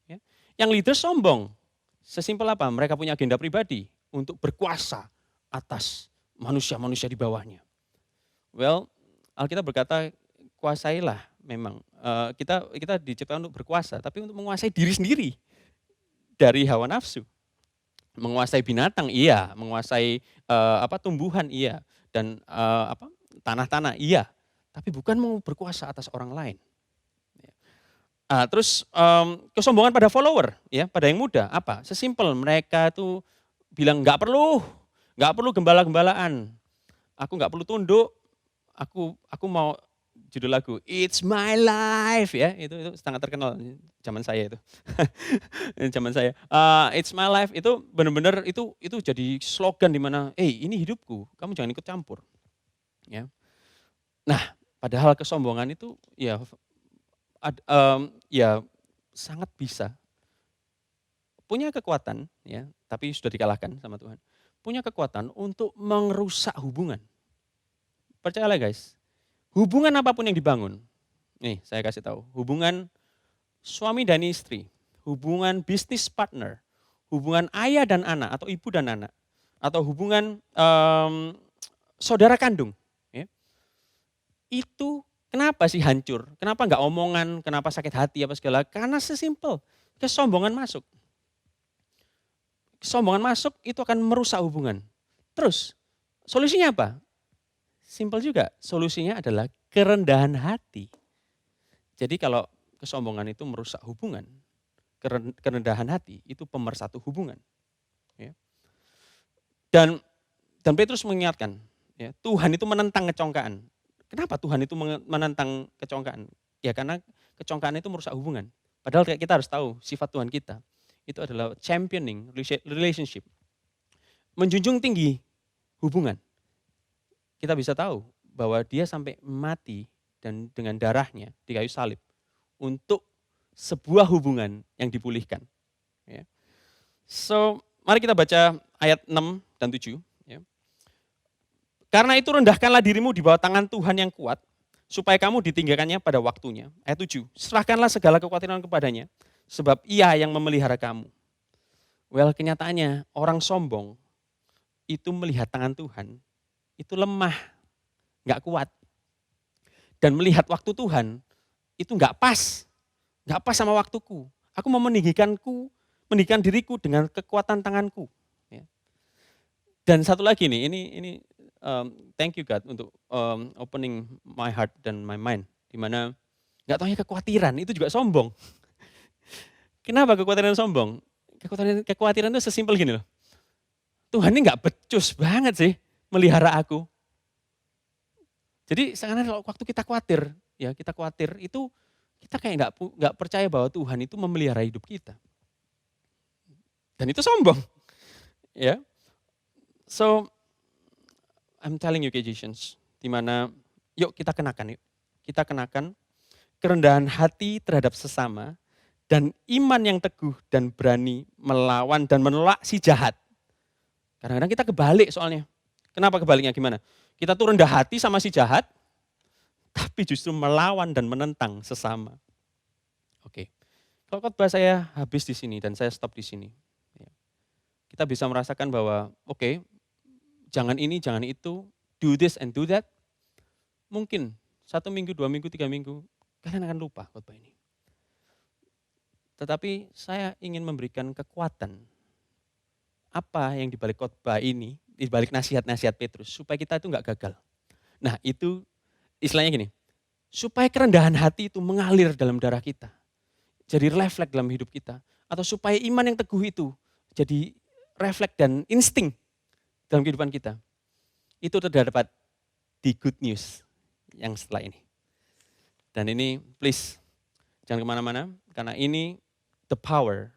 Ya. Yang leader sombong, Sesimpel apa? Mereka punya agenda pribadi untuk berkuasa atas manusia-manusia di bawahnya. Well, Alkitab berkata, kuasailah memang. Kita diciptakan untuk berkuasa, tapi untuk menguasai diri sendiri dari hawa nafsu. Menguasai binatang, iya. Menguasai tumbuhan, iya. Dan tanah-tanah, iya. Tapi bukan mau berkuasa atas orang lain. Terus kesombongan pada follower, ya, pada yang muda, apa? Sesimpel mereka tuh bilang nggak perlu gembala-gembalaan, aku nggak perlu tunduk, aku mau judul lagu It's My Life, ya, itu sangat terkenal zaman saya itu, zaman saya. It's My Life itu benar-benar itu jadi slogan di mana, ini hidupku, kamu jangan ikut campur, ya. Nah, padahal kesombongan itu ya sangat bisa punya kekuatan, ya, tapi sudah dikalahkan sama Tuhan. Punya kekuatan untuk merusak hubungan. Percayalah guys, hubungan apapun yang dibangun, nih saya kasih tahu, hubungan suami dan istri, hubungan bisnis partner, hubungan ayah dan anak atau ibu dan anak, atau hubungan saudara kandung, ya, itu kenapa sih hancur? Kenapa nggak omongan? Kenapa sakit hati apa segala? Karena sesimpel kesombongan masuk. Kesombongan masuk itu akan merusak hubungan. Terus solusinya apa? Simpel juga. Solusinya adalah kerendahan hati. Jadi kalau kesombongan itu merusak hubungan, kerendahan hati itu pemersatu hubungan. Ya. Dan Petrus mengingatkan, ya, Tuhan itu menentang kecongkaan. Kenapa Tuhan itu menentang kecongkaan? Ya karena kecongkaan itu merusak hubungan. Padahal kita harus tahu sifat Tuhan kita. Itu adalah championing relationship. Menjunjung tinggi hubungan. Kita bisa tahu bahwa dia sampai mati dan dengan darahnya di kayu salib. Untuk sebuah hubungan yang dipulihkan. Ya. So, mari kita baca ayat 6 dan 7. Karena itu rendahkanlah dirimu di bawah tangan Tuhan yang kuat, supaya kamu ditinggalkannya pada waktunya. Ayat 7, serahkanlah segala kekhawatiran kepadanya, sebab ia yang memelihara kamu. Well, kenyataannya orang sombong itu melihat tangan Tuhan, itu lemah, nggak kuat. Dan melihat waktu Tuhan, itu nggak pas sama waktuku. Aku mau meninggikan diriku dengan kekuatan tanganku. Ya. Dan satu lagi nih, ini thank you God untuk opening my heart dan my mind. Dimana nggak taunya kekhawatiran itu juga sombong. Kenapa kekhawatiran sombong? Kekhawatiran itu sesimpel gini loh. Tuhan ini nggak becus banget sih melihara aku. Jadi sekarang waktu kita khawatir, ya kita khawatir itu kita kayak nggak percaya bahwa Tuhan itu memelihara hidup kita. Dan itu sombong, ya. So I'm telling you Kejisians, dimana yuk kita kenakan kerendahan hati terhadap sesama dan iman yang teguh dan berani melawan dan menolak si jahat. Kadang-kadang kita kebalik soalnya. Kenapa kebaliknya gimana? Kita tuh rendah hati sama si jahat, tapi justru melawan dan menentang sesama. Oke, kalau khotbah saya habis di sini dan saya stop di sini. Kita bisa merasakan bahwa oke, jangan ini, jangan itu, do this and do that. Mungkin 1 minggu, 2 minggu, 3 minggu, kalian akan lupa khotbah ini. Tetapi saya ingin memberikan kekuatan apa yang dibalik khotbah ini, dibalik nasihat-nasihat Petrus, supaya kita itu nggak gagal. Nah itu istilahnya gini, supaya kerendahan hati itu mengalir dalam darah kita, jadi refleks dalam hidup kita. Atau supaya iman yang teguh itu jadi refleks dan insting dalam kehidupan kita. Itu terdapat di good news yang setelah ini. Dan ini please, jangan kemana-mana, karena ini the power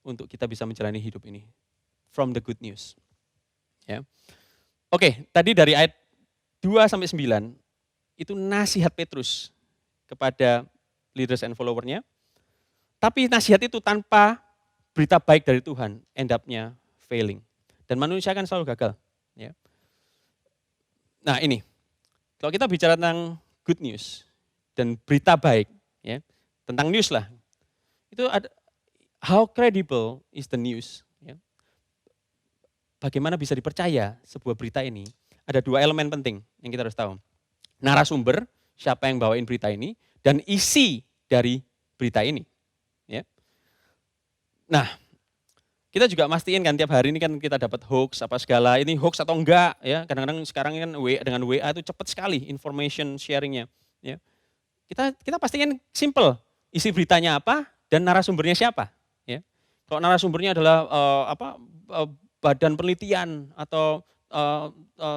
untuk kita bisa menjalani hidup ini. From the good news. Ya. Oke, tadi dari ayat 2-9, itu nasihat Petrus kepada leaders and follower-nya. Tapi nasihat itu tanpa berita baik dari Tuhan, end up-nya failing. Dan manusia kan selalu gagal. Ya. Nah ini, kalau kita bicara tentang good news dan berita baik, ya, tentang news lah, itu how credible is the news? Ya. Bagaimana bisa dipercaya sebuah berita ini? Ada dua elemen penting yang kita harus tahu. Narasumber, siapa yang bawain berita ini, dan isi dari berita ini. Ya. Nah, kita juga mastiin kan tiap hari ini kan kita dapat hoax apa segala, ini hoax atau enggak ya. Kadang-kadang sekarang kan dengan WA itu cepat sekali information sharingnya. Ya. Kita pastiin simple, isi beritanya apa dan narasumbernya siapa. Ya. Kalau narasumbernya adalah badan penelitian atau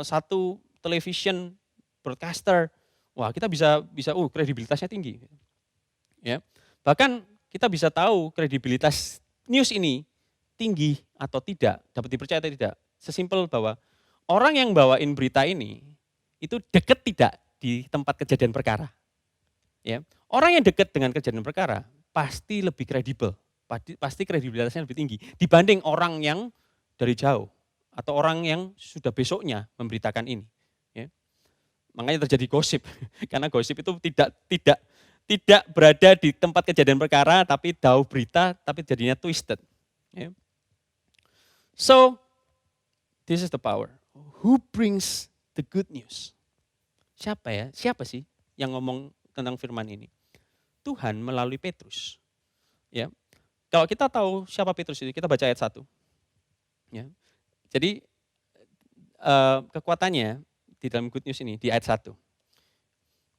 satu television broadcaster, wah kita bisa kredibilitasnya tinggi. Ya. Bahkan kita bisa tahu kredibilitas news ini tinggi atau tidak, dapat dipercaya atau tidak. Sesimpel bahwa orang yang bawain berita ini itu dekat tidak di tempat kejadian perkara. Ya. Orang yang dekat dengan kejadian perkara pasti lebih kredibel, pasti kredibilitasnya lebih tinggi dibanding orang yang dari jauh atau orang yang sudah besoknya memberitakan ini. Ya. Makanya terjadi gosip, karena gosip itu tidak berada di tempat kejadian perkara, tapi tahu berita, tapi jadinya twisted. Ya. So, this is the power. Who brings the good news? Siapa ya? Siapa sih yang ngomong tentang firman ini? Tuhan melalui Petrus. Ya. Kalau kita tahu siapa Petrus itu, kita baca ayat 1. Ya. Jadi kekuatannya di dalam good news ini di ayat 1.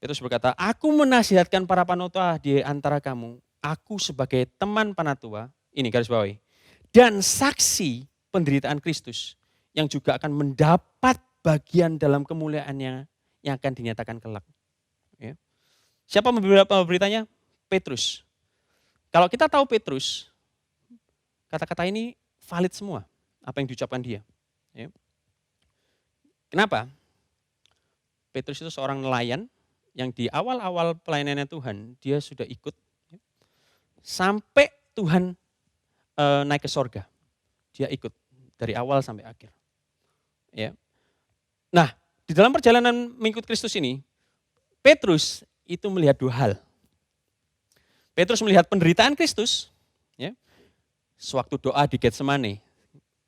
Petrus berkata, aku menasihatkan para panatua di antara kamu, aku sebagai teman panatua, ini garis bawahi, dan saksi penderitaan Kristus yang juga akan mendapat bagian dalam kemuliaannya yang akan dinyatakan kelak. Ya. Siapa beritanya? Petrus. Kalau kita tahu Petrus, kata-kata ini valid semua, apa yang diucapkan dia. Ya. Kenapa? Petrus itu seorang nelayan yang di awal-awal pelayanannya Tuhan, dia sudah ikut ya, sampai Tuhan naik ke sorga. Dia ikut dari awal sampai akhir. Ya. Nah, di dalam perjalanan mengikut Kristus ini, Petrus itu melihat dua hal. Petrus melihat penderitaan Kristus, ya. Sewaktu doa di Getsemane,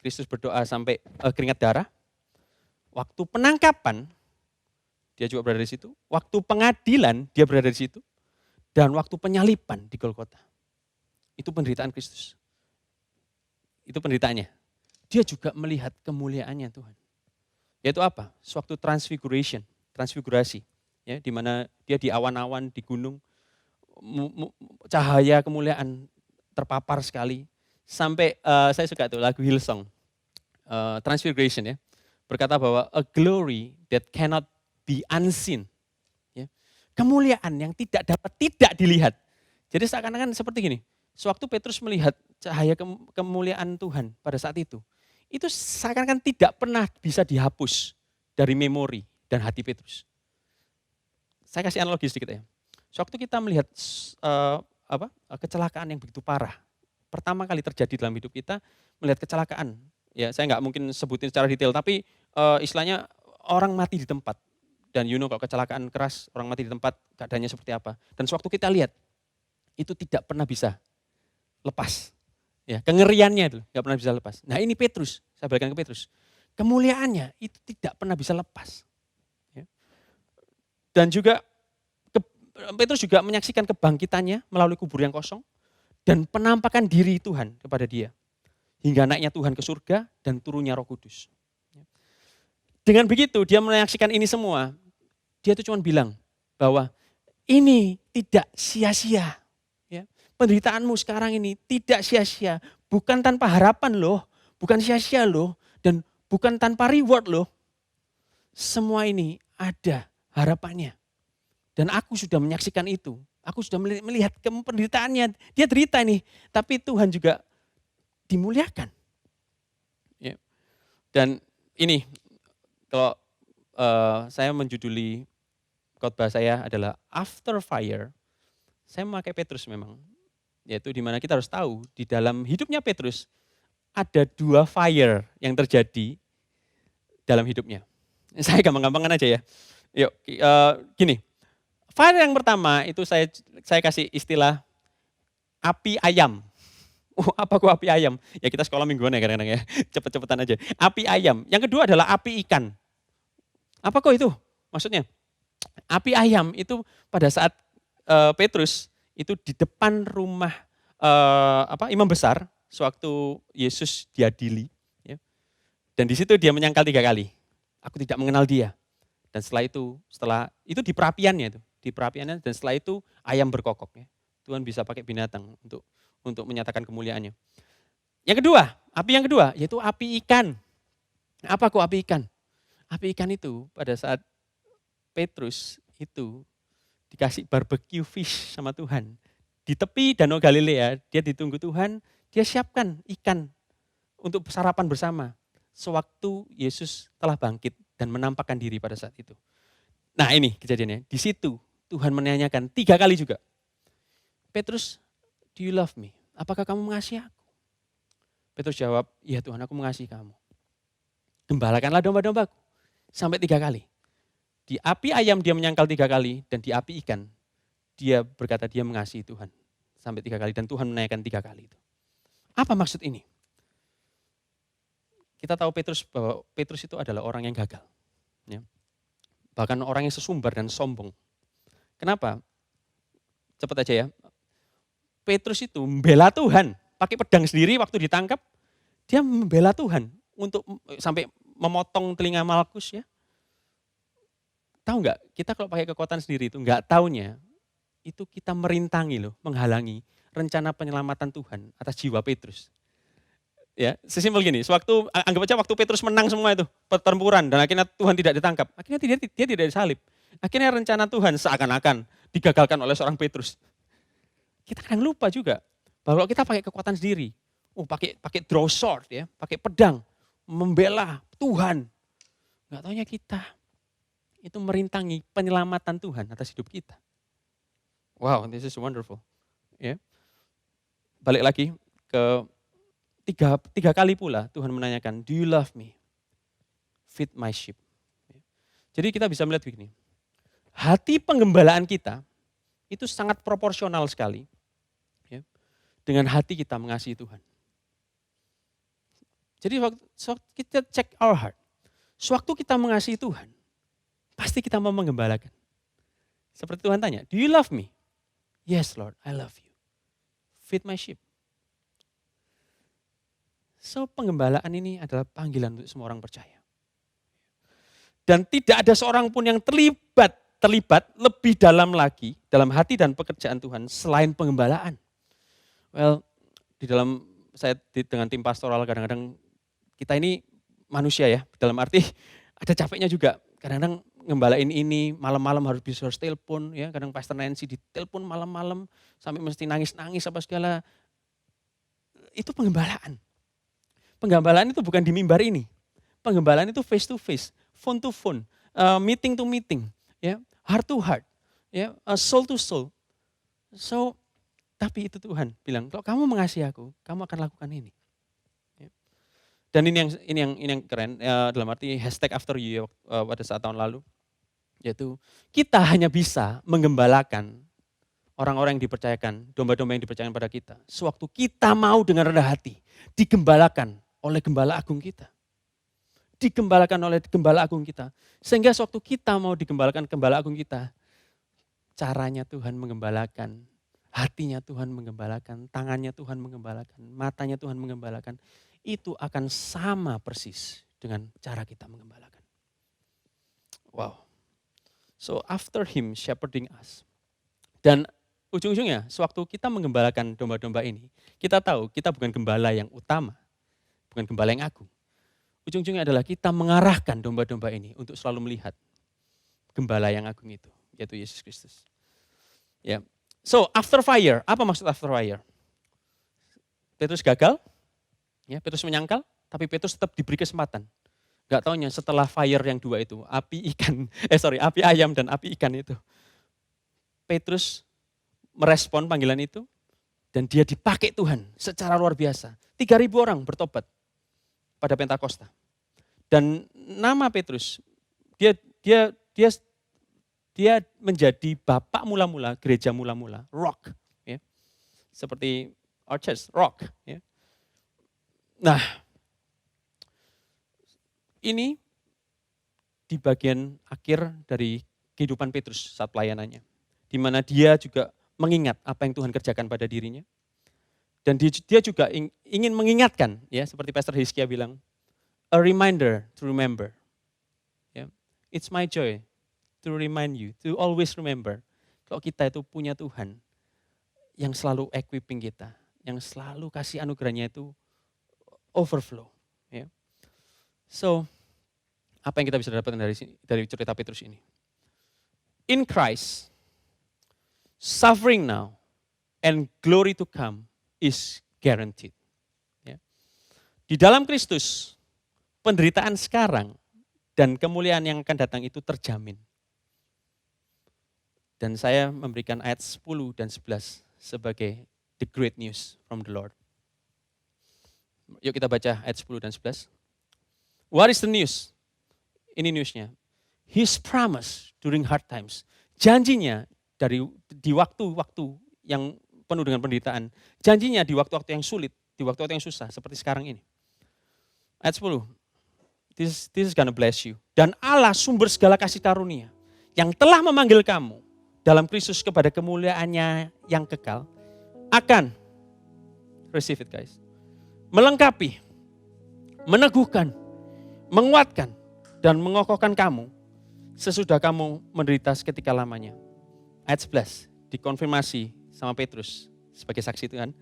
Kristus berdoa sampai keringat darah. Waktu penangkapan, dia juga berada di situ. Waktu pengadilan, dia berada di situ. Dan waktu penyaliban di Golgota. Itu penderitaan Kristus. Itu penderitaannya. Dia juga melihat kemuliaannya Tuhan. Yaitu apa? Sewaktu transfigurasi. Ya, di mana dia di awan-awan, di gunung, cahaya kemuliaan terpapar sekali. Sampai saya suka tuh lagu Hillsong, Transfiguration ya. Berkata bahwa a glory that cannot be unseen. Ya. Kemuliaan yang tidak dilihat. Jadi seakan-akan seperti gini, sewaktu Petrus melihat cahaya kemuliaan Tuhan pada saat itu seakan-akan tidak pernah bisa dihapus dari memori dan hati Petrus. Saya kasih analogi sedikit ya. Sewaktu kita melihat kecelakaan yang begitu parah, pertama kali terjadi dalam hidup kita, melihat kecelakaan. Ya, saya nggak mungkin sebutin secara detail, tapi istilahnya orang mati di tempat. Dan kalau kecelakaan keras, orang mati di tempat, keadaannya seperti apa. Dan sewaktu kita lihat, itu tidak pernah bisa lepas. Ya, kengeriannya itu nggak pernah bisa lepas. Nah ini Petrus, saya balikan ke Petrus. Kemuliaannya itu tidak pernah bisa lepas. Ya. Dan juga Petrus juga menyaksikan kebangkitannya melalui kubur yang kosong. Dan penampakan diri Tuhan kepada dia. Hingga naiknya Tuhan ke surga dan turunnya Roh Kudus. Dengan begitu dia menyaksikan ini semua. Dia itu cuma bilang bahwa ini tidak sia-sia. Ya. Penderitaanmu sekarang ini tidak sia-sia. Bukan tanpa harapan loh. Bukan sia-sia loh. Dan bukan tanpa reward loh. Semua ini ada harapannya. Dan aku sudah menyaksikan itu. Aku sudah melihat penderitaannya. Dia derita nih. Tapi Tuhan juga dimuliakan. Ya. Dan ini kalau saya menjuduli khotbah saya adalah After Fire, saya memakai Petrus memang. Yaitu di mana kita harus tahu di dalam hidupnya Petrus ada dua fire yang terjadi dalam hidupnya. Saya gampang-gampangan aja ya. Yuk, gini. Fire yang pertama itu saya kasih istilah api ayam. Oh, apa kok api ayam? Ya kita sekolah mingguan ya kadang-kadang ya, cepet-cepetan aja. Api ayam. Yang kedua adalah api ikan. Apa kok itu? Maksudnya, api ayam itu pada saat Petrus itu di depan rumah imam besar, sewaktu Yesus diadili. Ya. Dan di situ dia menyangkal 3 kali. Aku tidak mengenal dia. Dan setelah itu di perapiannya itu. Di perapiannya dan setelah itu ayam berkokok. Ya. Tuhan bisa pakai binatang untuk menyatakan kemuliaannya. Yang kedua, api yang kedua yaitu api ikan. Apa kok api ikan? Api ikan itu pada saat Petrus itu dikasih barbecue fish sama Tuhan. Di tepi Danau Galilea, dia ditunggu Tuhan, dia siapkan ikan untuk sarapan bersama. Sewaktu Yesus telah bangkit dan menampakkan diri pada saat itu. Nah ini kejadiannya, di situ Tuhan menanyakan 3 kali juga. Petrus, do you love me? Apakah kamu mengasihi aku? Petrus jawab, iya Tuhan, aku mengasihi kamu. Gembalakanlah domba-dombaku. Sampai 3 kali. Di api ayam dia menyangkal 3 kali, dan di api ikan dia berkata dia mengasihi Tuhan. Sampai 3 kali, dan Tuhan menanyakan 3 kali itu. Apa maksud ini? Kita tahu bahwa Petrus itu adalah orang yang gagal. Ya. Bahkan orang yang sesumbar dan sombong. Kenapa? Cepat aja ya. Petrus itu membela Tuhan, pakai pedang sendiri waktu ditangkap, dia membela Tuhan untuk sampai memotong telinga Malkus ya. Tahu nggak? Kita kalau pakai kekuatan sendiri itu nggak taunya itu kita merintangi loh, menghalangi rencana penyelamatan Tuhan atas jiwa Petrus. Ya, sesimpel gini. Anggap aja waktu Petrus menang semua itu pertempuran dan akhirnya Tuhan tidak ditangkap, akhirnya dia tidak disalib. Akhirnya rencana Tuhan seakan-akan digagalkan oleh seorang Petrus. Kita kadang lupa juga bahwa kita pakai kekuatan sendiri. Pakai draw sword ya, pakai pedang, membela Tuhan. Enggak taunya kita itu merintangi penyelamatan Tuhan atas hidup kita. Wow, this is wonderful. Ya. Balik lagi ke tiga kali pula Tuhan menanyakan, do you love me? Feed my sheep. Jadi kita bisa melihat begini, hati penggembalaan kita itu sangat proporsional sekali ya, dengan hati kita mengasihi Tuhan. Jadi waktu kita cek our heart, sewaktu kita mengasihi Tuhan, pasti kita mau menggembalakan. Seperti Tuhan tanya, do you love me? Yes Lord, I love you. Feed my sheep. So penggembalaan ini adalah panggilan untuk semua orang percaya. Dan tidak ada seorang pun yang terlibat lebih dalam lagi dalam hati dan pekerjaan Tuhan selain pengembalaan. Well, dengan tim pastoral kadang-kadang kita ini manusia ya, dalam arti ada capeknya juga. Kadang-kadang ngembalain ini malam-malam harus telepon ya, kadang Pastor Nancy ditelepon malam-malam sampai mesti nangis-nangis apa segala. Itu penggembalaan. Penggembalaan itu bukan di mimbar ini. Penggembalaan itu face to face, phone to phone, meeting to meeting, ya, heart to heart, ya, soul to soul. So, tapi itu Tuhan bilang, kalau kamu mengasihi aku, kamu akan lakukan ini. Ya. Dan ini yang keren, dalam arti #after you pada saat tahun lalu, yaitu kita hanya bisa menggembalakan orang-orang yang dipercayakan, domba-domba yang dipercayakan pada kita, sewaktu kita mau dengan rendah hati digembalakan oleh gembala agung kita. Digembalakan oleh gembala agung kita. Sehingga sewaktu kita mau digembalakan gembala agung kita, caranya Tuhan menggembalakan, hatinya Tuhan menggembalakan, tangannya Tuhan menggembalakan, matanya Tuhan menggembalakan, itu akan sama persis dengan cara kita menggembalakan. Wow. So after him shepherding us. Dan ujung-ujungnya, sewaktu kita menggembalakan domba-domba ini, kita tahu kita bukan gembala yang utama, bukan gembala yang agung. Ujung-ujungnya adalah kita mengarahkan domba-domba ini untuk selalu melihat gembala yang agung itu, yaitu Yesus Kristus. Ya. So after fire, apa maksud after fire? Petrus gagal, ya, Petrus menyangkal, tapi Petrus tetap diberi kesempatan. Gak taunya setelah fire yang 2 itu, api ayam dan api ikan itu. Petrus merespon panggilan itu dan dia dipakai Tuhan secara luar biasa. 3.000 orang bertobat pada Pentakosta. Dan nama Petrus, dia menjadi bapak mula-mula, gereja mula-mula, rock. Ya. Seperti our church, Rock. Ya. Nah, ini di bagian akhir dari kehidupan Petrus saat pelayanannya. Di mana dia juga mengingat apa yang Tuhan kerjakan pada dirinya. Dan dia juga ingin mengingatkan, ya seperti Pastor Hizkia bilang, a reminder to remember. Ya. It's my joy to remind you, to always remember. Kalau kita itu punya Tuhan yang selalu equipping kita, yang selalu kasih anugerahnya itu overflow. Ya. So, apa yang kita bisa dapatkan dari cerita Petrus ini? In Christ, suffering now and glory to come is guaranteed. Ya. Di dalam Kristus, penderitaan sekarang dan kemuliaan yang akan datang itu terjamin. Dan saya memberikan ayat 10 dan 11 sebagai the great news from the Lord. Yuk kita baca ayat 10 dan 11. What is the news? Ini newsnya. His promise during hard times. Janjinya di waktu-waktu yang penuh dengan penderitaan. Janjinya di waktu-waktu yang sulit, di waktu-waktu yang susah, seperti sekarang ini. Ayat 10. This is gonna bless you. Dan Allah sumber segala kasih karunia yang telah memanggil kamu dalam Kristus kepada kemuliaannya yang kekal akan receive it guys. Melengkapi, meneguhkan, menguatkan dan mengokohkan kamu sesudah kamu menderita seketika lamanya. Ayat 11 dikonfirmasi sama Petrus sebagai saksi Tuhan.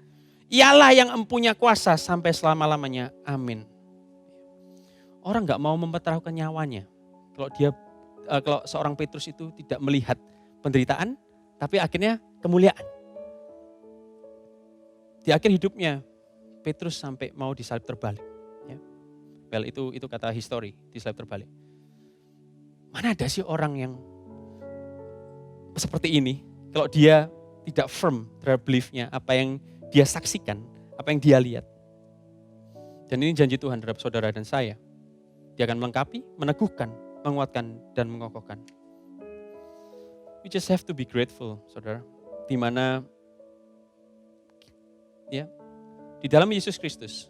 Ialah yang empunya kuasa sampai selama-lamanya. Amin. Orang nggak mau mempertaruhkan nyawanya. Kalau seorang Petrus itu tidak melihat penderitaan, tapi akhirnya kemuliaan. Di akhir hidupnya, Petrus sampai mau disalib terbalik. Ya. Well, itu kata history, disalib terbalik. Mana ada sih orang yang seperti ini, kalau dia tidak firm terhadap belief-nya, apa yang dia saksikan, apa yang dia lihat. Dan ini janji Tuhan terhadap saudara dan saya. Dia akan melengkapi, meneguhkan, menguatkan, dan mengokohkan. We just have to be grateful, saudara. Di mana, ya, di dalam Yesus Kristus,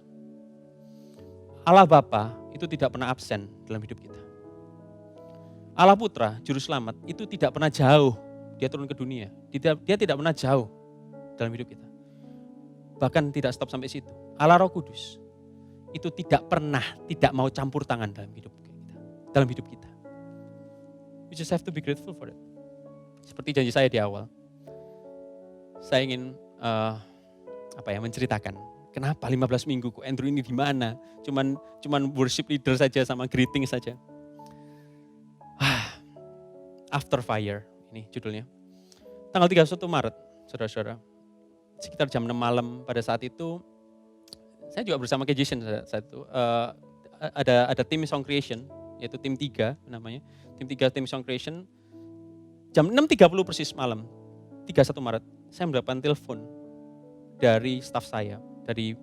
Allah Bapa itu tidak pernah absen dalam hidup kita. Allah Putra, Juru Selamat, itu tidak pernah jauh. Dia turun ke dunia. Dia tidak pernah jauh dalam hidup kita. Bahkan tidak stop sampai situ. Allah Roh Kudus, itu tidak mau campur tangan dalam hidup kita. We just have to be grateful for it. Seperti janji saya di awal, saya ingin menceritakan kenapa 15 minggu kok Andrew ini di mana? Cuman worship leader saja sama greeting saja. After Fire, ini judulnya. Tanggal 31 Maret, saudara-saudara, sekitar jam 6 malam pada saat itu, saya juga bersama Kejisen saat itu, ada tim Song Creation, yaitu tim 3 namanya, tim 3 tim Song Creation. Jam 6.30 persis malam, 31 Maret, saya mendapatkan telepon dari staf saya, dari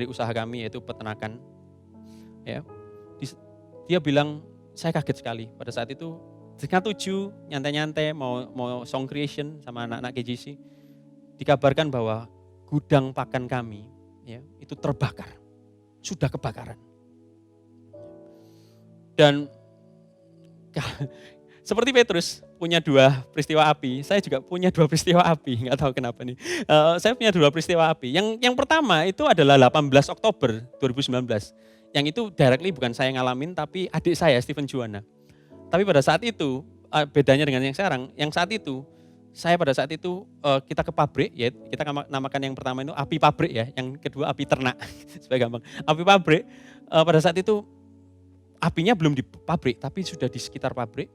usaha kami yaitu peternakan. Ya. Dia bilang, saya kaget sekali pada saat itu, setengah 7, nyantai-nyantai mau Song Creation sama anak-anak KJC, dikabarkan bahwa gudang pakan kami ya, itu terbakar, sudah kebakaran. Dan seperti Petrus punya 2 peristiwa api, saya juga punya 2 peristiwa api, nggak tahu kenapa nih. Saya punya 2 peristiwa api. Yang pertama itu adalah 18 Oktober 2019. Yang itu directly bukan saya ngalamin, tapi adik saya, Stephen Juwana. Tapi pada saat itu, bedanya dengan yang sekarang, yang saat itu, saya pada saat itu kita ke pabrik, ya kita namakan yang pertama itu api pabrik ya, yang kedua api ternak, supaya gampang. Api pabrik, pada saat itu apinya belum di pabrik, tapi sudah di sekitar pabrik.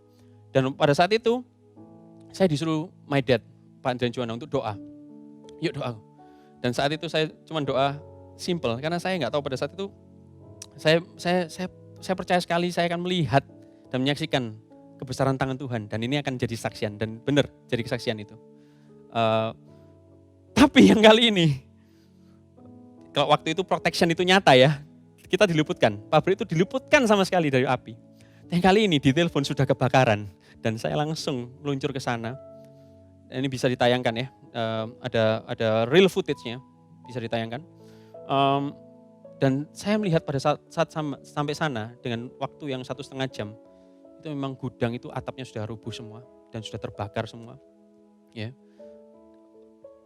Dan pada saat itu, saya disuruh my dad, Pak Andrian Juwana untuk doa. Yuk doa. Dan saat itu saya cuma doa simple, karena saya nggak tahu pada saat itu, saya percaya sekali saya akan melihat dan menyaksikan kebesaran tangan Tuhan. Dan ini akan jadi saksian, dan benar jadi kesaksian itu. Tapi yang kali ini, kalau waktu itu protection itu nyata ya, kita diluputkan, pabrik itu diluputkan sama sekali dari api. Yang kali ini di telepon sudah kebakaran. Dan saya langsung meluncur ke sana. Ini bisa ditayangkan ya, ada real footage-nya. bisa ditayangkan. Dan saya melihat pada saat sampai sana dengan waktu yang 1,5 jam, itu memang gudang itu atapnya sudah rubuh semua dan sudah terbakar semua. Ya.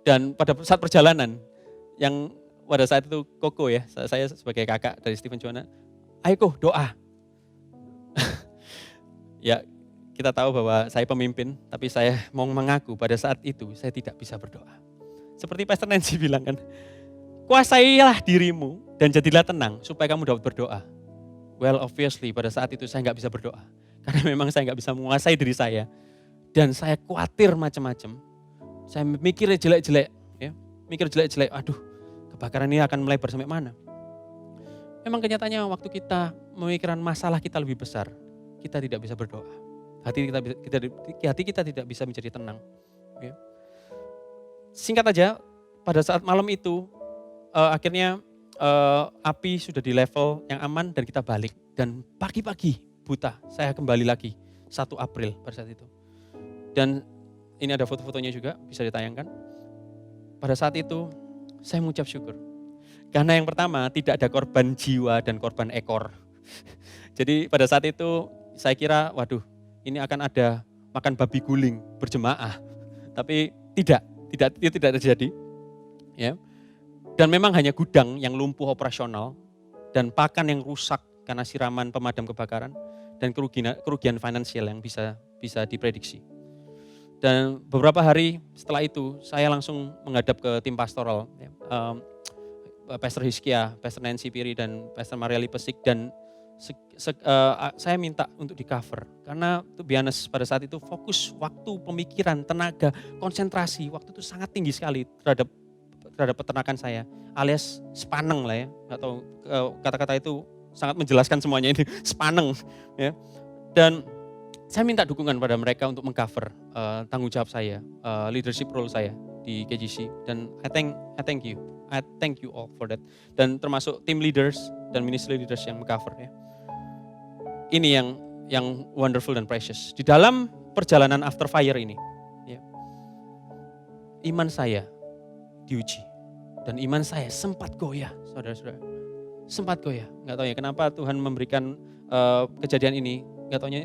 Dan pada saat perjalanan, yang pada saat itu Koko ya, saya sebagai kakak dari Stephen Joanna, ayo Kok doa. Ya, kita tahu bahwa saya pemimpin, tapi saya mau mengaku pada saat itu saya tidak bisa berdoa. Seperti Pastor Nancy bilang kan, kuasailah dirimu dan jadilah tenang supaya kamu dapat berdoa. Well, obviously pada saat itu saya nggak bisa berdoa. Karena memang saya nggak bisa menguasai diri saya. Dan saya khawatir macam-macam. Saya mikir jelek-jelek. Ya, mikir jelek-jelek, aduh kebakaran ini akan melebar sampai mana. Memang kenyataannya waktu kita memikirkan masalah kita lebih besar, kita tidak bisa berdoa. Hati kita tidak bisa menjadi tenang. Ya. Singkat aja, pada saat malam itu, akhirnya api sudah di level yang aman dan kita balik. Dan pagi-pagi buta, saya kembali lagi 1 April pada saat itu. Dan ini ada foto-fotonya juga, bisa ditayangkan. Pada saat itu, saya mengucap syukur. Karena yang pertama, tidak ada korban jiwa dan korban ekor. Jadi pada saat itu, saya kira, waduh, ini akan ada makan babi guling berjemaah. Tapi itu tidak terjadi. Ya. Dan memang hanya gudang yang lumpuh operasional dan pakan yang rusak karena siraman pemadam kebakaran dan kerugian finansial yang bisa diprediksi. Dan beberapa hari setelah itu saya langsung menghadap ke tim pastoral, ya, Pastor Hizkia, Pastor Nancy Piri dan Pastor Maria Lipesik, dan saya minta untuk di cover karena to be honest, pada saat itu fokus waktu, pemikiran, tenaga, konsentrasi waktu itu sangat tinggi sekali terhadap peternakan saya, alias sepaneng lah ya, atau kata-kata itu sangat menjelaskan semuanya ini, sepaneng ya. Dan saya minta dukungan pada mereka untuk mengcover tanggung jawab saya, leadership role saya di KGC, dan I thank you all for that. Dan termasuk team leaders dan ministry leaders yang mengcover ya. Ini yang wonderful dan precious. Di dalam perjalanan after fire ini, ya, iman saya diuji. Dan iman saya sempat goyah, saudara-saudara. Sempat goyah. Nggak tahu ya kenapa Tuhan memberikan kejadian ini. Nggak tahunya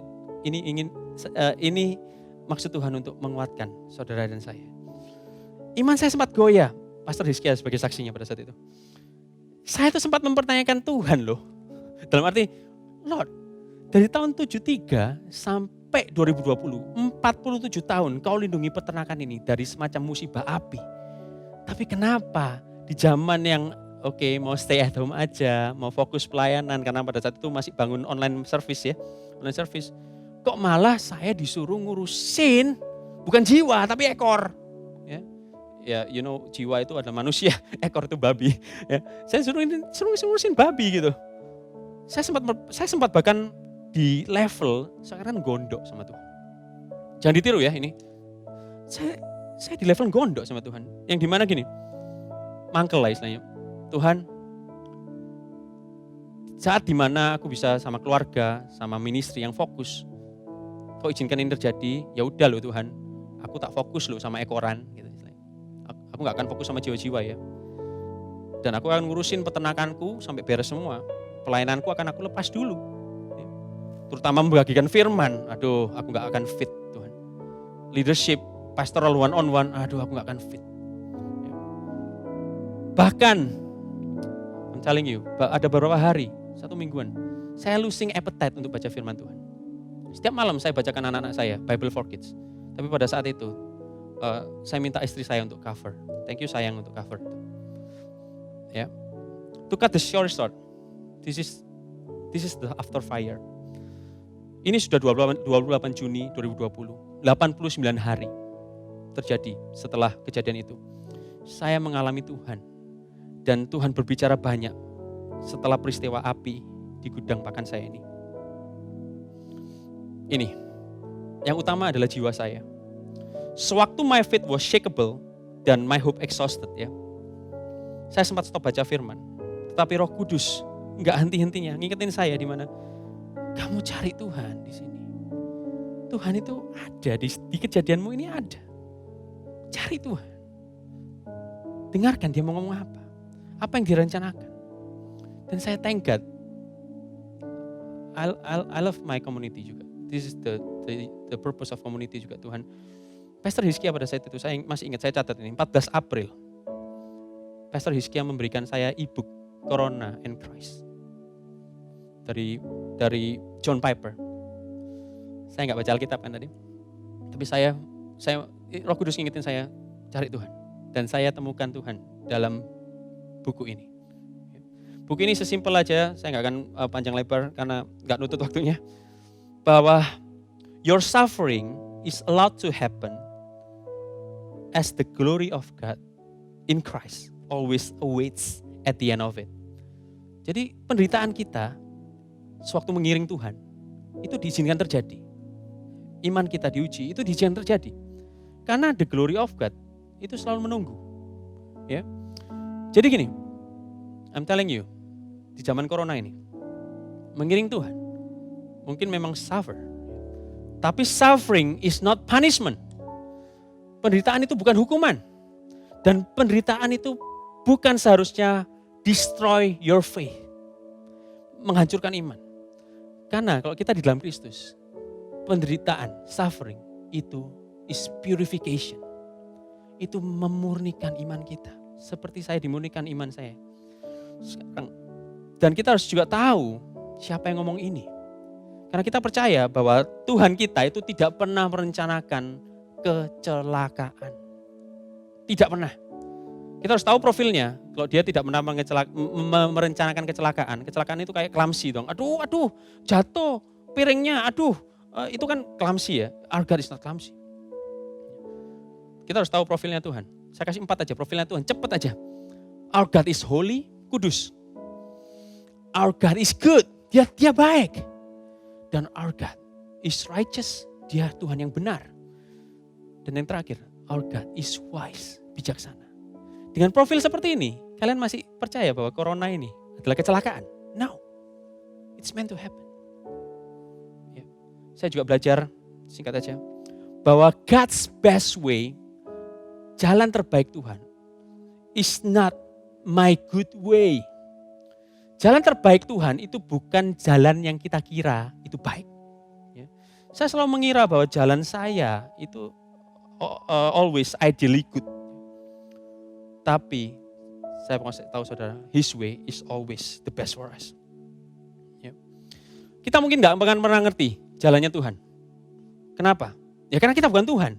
ini maksud Tuhan untuk menguatkan saudara dan saya. Iman saya sempat goyah. Pastor Hizkia sebagai saksinya pada saat itu. Saya itu sempat mempertanyakan Tuhan loh. Dalam arti, Lord, dari tahun 73 sampai 2020, 47 tahun kau lindungi peternakan ini dari semacam musibah api. Tapi kenapa di zaman yang mau stay at home aja, mau fokus pelayanan, karena pada saat itu masih bangun online service ya, online service, kok malah saya disuruh ngurusin bukan jiwa tapi ekor. Ya, jiwa itu adalah manusia, ekor itu babi. Ya, saya suruh ngurusin babi gitu. Saya sempat bahkan di level sekarang gondok sama Tuhan. Jangan ditiru ya ini. Saya di level gondok sama Tuhan. Yang dimana gini, mangkel lah istilahnya. Tuhan, saat dimana aku bisa sama keluarga, sama ministry yang fokus, kau izinkan ini terjadi, ya udah loh Tuhan, aku tak fokus loh sama ekoran. Gitu. Aku gak akan fokus sama jiwa-jiwa ya. Dan aku akan ngurusin peternakanku sampai beres semua. Pelayananku akan aku lepas dulu. Terutama membagikan firman, aduh aku gak akan fit Tuhan. Leadership, pastoral one on one, aduh aku gak akan fit. Bahkan, I'm telling you, ada beberapa hari, 1 mingguan, saya losing appetite untuk baca firman Tuhan. Setiap malam saya bacakan anak-anak saya, Bible for Kids. Tapi pada saat itu, saya minta istri saya untuk cover. Thank you sayang untuk cover. Ya. To cut the short, this is the after fire. Ini sudah 28 Juni 2020, 89 hari terjadi setelah kejadian itu. Saya mengalami Tuhan. Dan Tuhan berbicara banyak setelah peristiwa api di gudang pakan saya ini. Ini, yang utama adalah jiwa saya. Sewaktu my faith was shakeable dan my hope exhausted ya. Saya sempat stop baca firman. Tetapi Roh Kudus enggak henti-hentinya ngingetin saya di mana kamu cari Tuhan di sini. Tuhan itu ada di kejadianmu ini ada. Cari Tuhan. Dengarkan dia mau ngomong apa. apa yang direncanakan. Dan saya thank God. I love my community juga. This is the purpose of community juga Tuhan. Pastor Hizkia pada saat itu, saya masih ingat, saya catat ini, 14 April. Pastor Hizkia memberikan saya e-book Corona and Christ. Dari John Piper. Saya nggak baca Alkitab kan tadi. Tapi saya Roh Kudus ngingetin saya, cari Tuhan. Dan saya temukan Tuhan dalam buku ini. Buku ini sesimpel aja, saya nggak akan panjang lebar karena nggak nutut waktunya. Bahwa your suffering is allowed to happen as the glory of God in Christ always awaits at the end of it. Jadi penderitaan kita sewaktu mengiring Tuhan itu diizinkan terjadi. Iman kita diuji itu diizinkan terjadi. Karena the glory of God itu selalu menunggu. Ya. Jadi gini, I'm telling you, di zaman corona ini, mengiring Tuhan, mungkin memang suffer. Tapi suffering is not punishment. Penderitaan itu bukan hukuman. Dan penderitaan itu bukan seharusnya destroy your faith. Menghancurkan iman. Karena kalau kita di dalam Kristus, penderitaan, suffering itu is purification. Itu memurnikan iman kita. Seperti saya dimurnikan iman saya. Sekarang, dan kita harus juga tahu siapa yang ngomong ini. Karena kita percaya bahwa Tuhan kita itu tidak pernah merencanakan kecelakaan. Tidak pernah. Kita harus tahu profilnya. Kalau dia tidak pernah merencanakan kecelakaan. Kecelakaan itu kayak clumsy dong. Aduh, jatuh piringnya. Itu kan clumsy ya. Our God is not clumsy. Kita harus tahu profilnya Tuhan. Saya kasih 4 aja profilnya Tuhan. Cepet aja. Our God is holy, kudus. Our God is good. Dia baik. Dan our God is righteous. Dia Tuhan yang benar. Dan yang terakhir, our God is wise, bijaksana. Dengan profil seperti ini, kalian masih percaya bahwa corona ini adalah kecelakaan? No. It's meant to happen. Ya. Saya juga belajar, singkat aja, bahwa God's best way, jalan terbaik Tuhan, is not my good way. Jalan terbaik Tuhan itu bukan jalan yang kita kira itu baik. Ya. Saya selalu mengira bahwa jalan saya itu always ideally good. Tapi saya mau tahu saudara, His way is always the best for us. Ya. Kita mungkin nggak pernah ngerti jalannya Tuhan. Kenapa? Ya karena kita bukan Tuhan.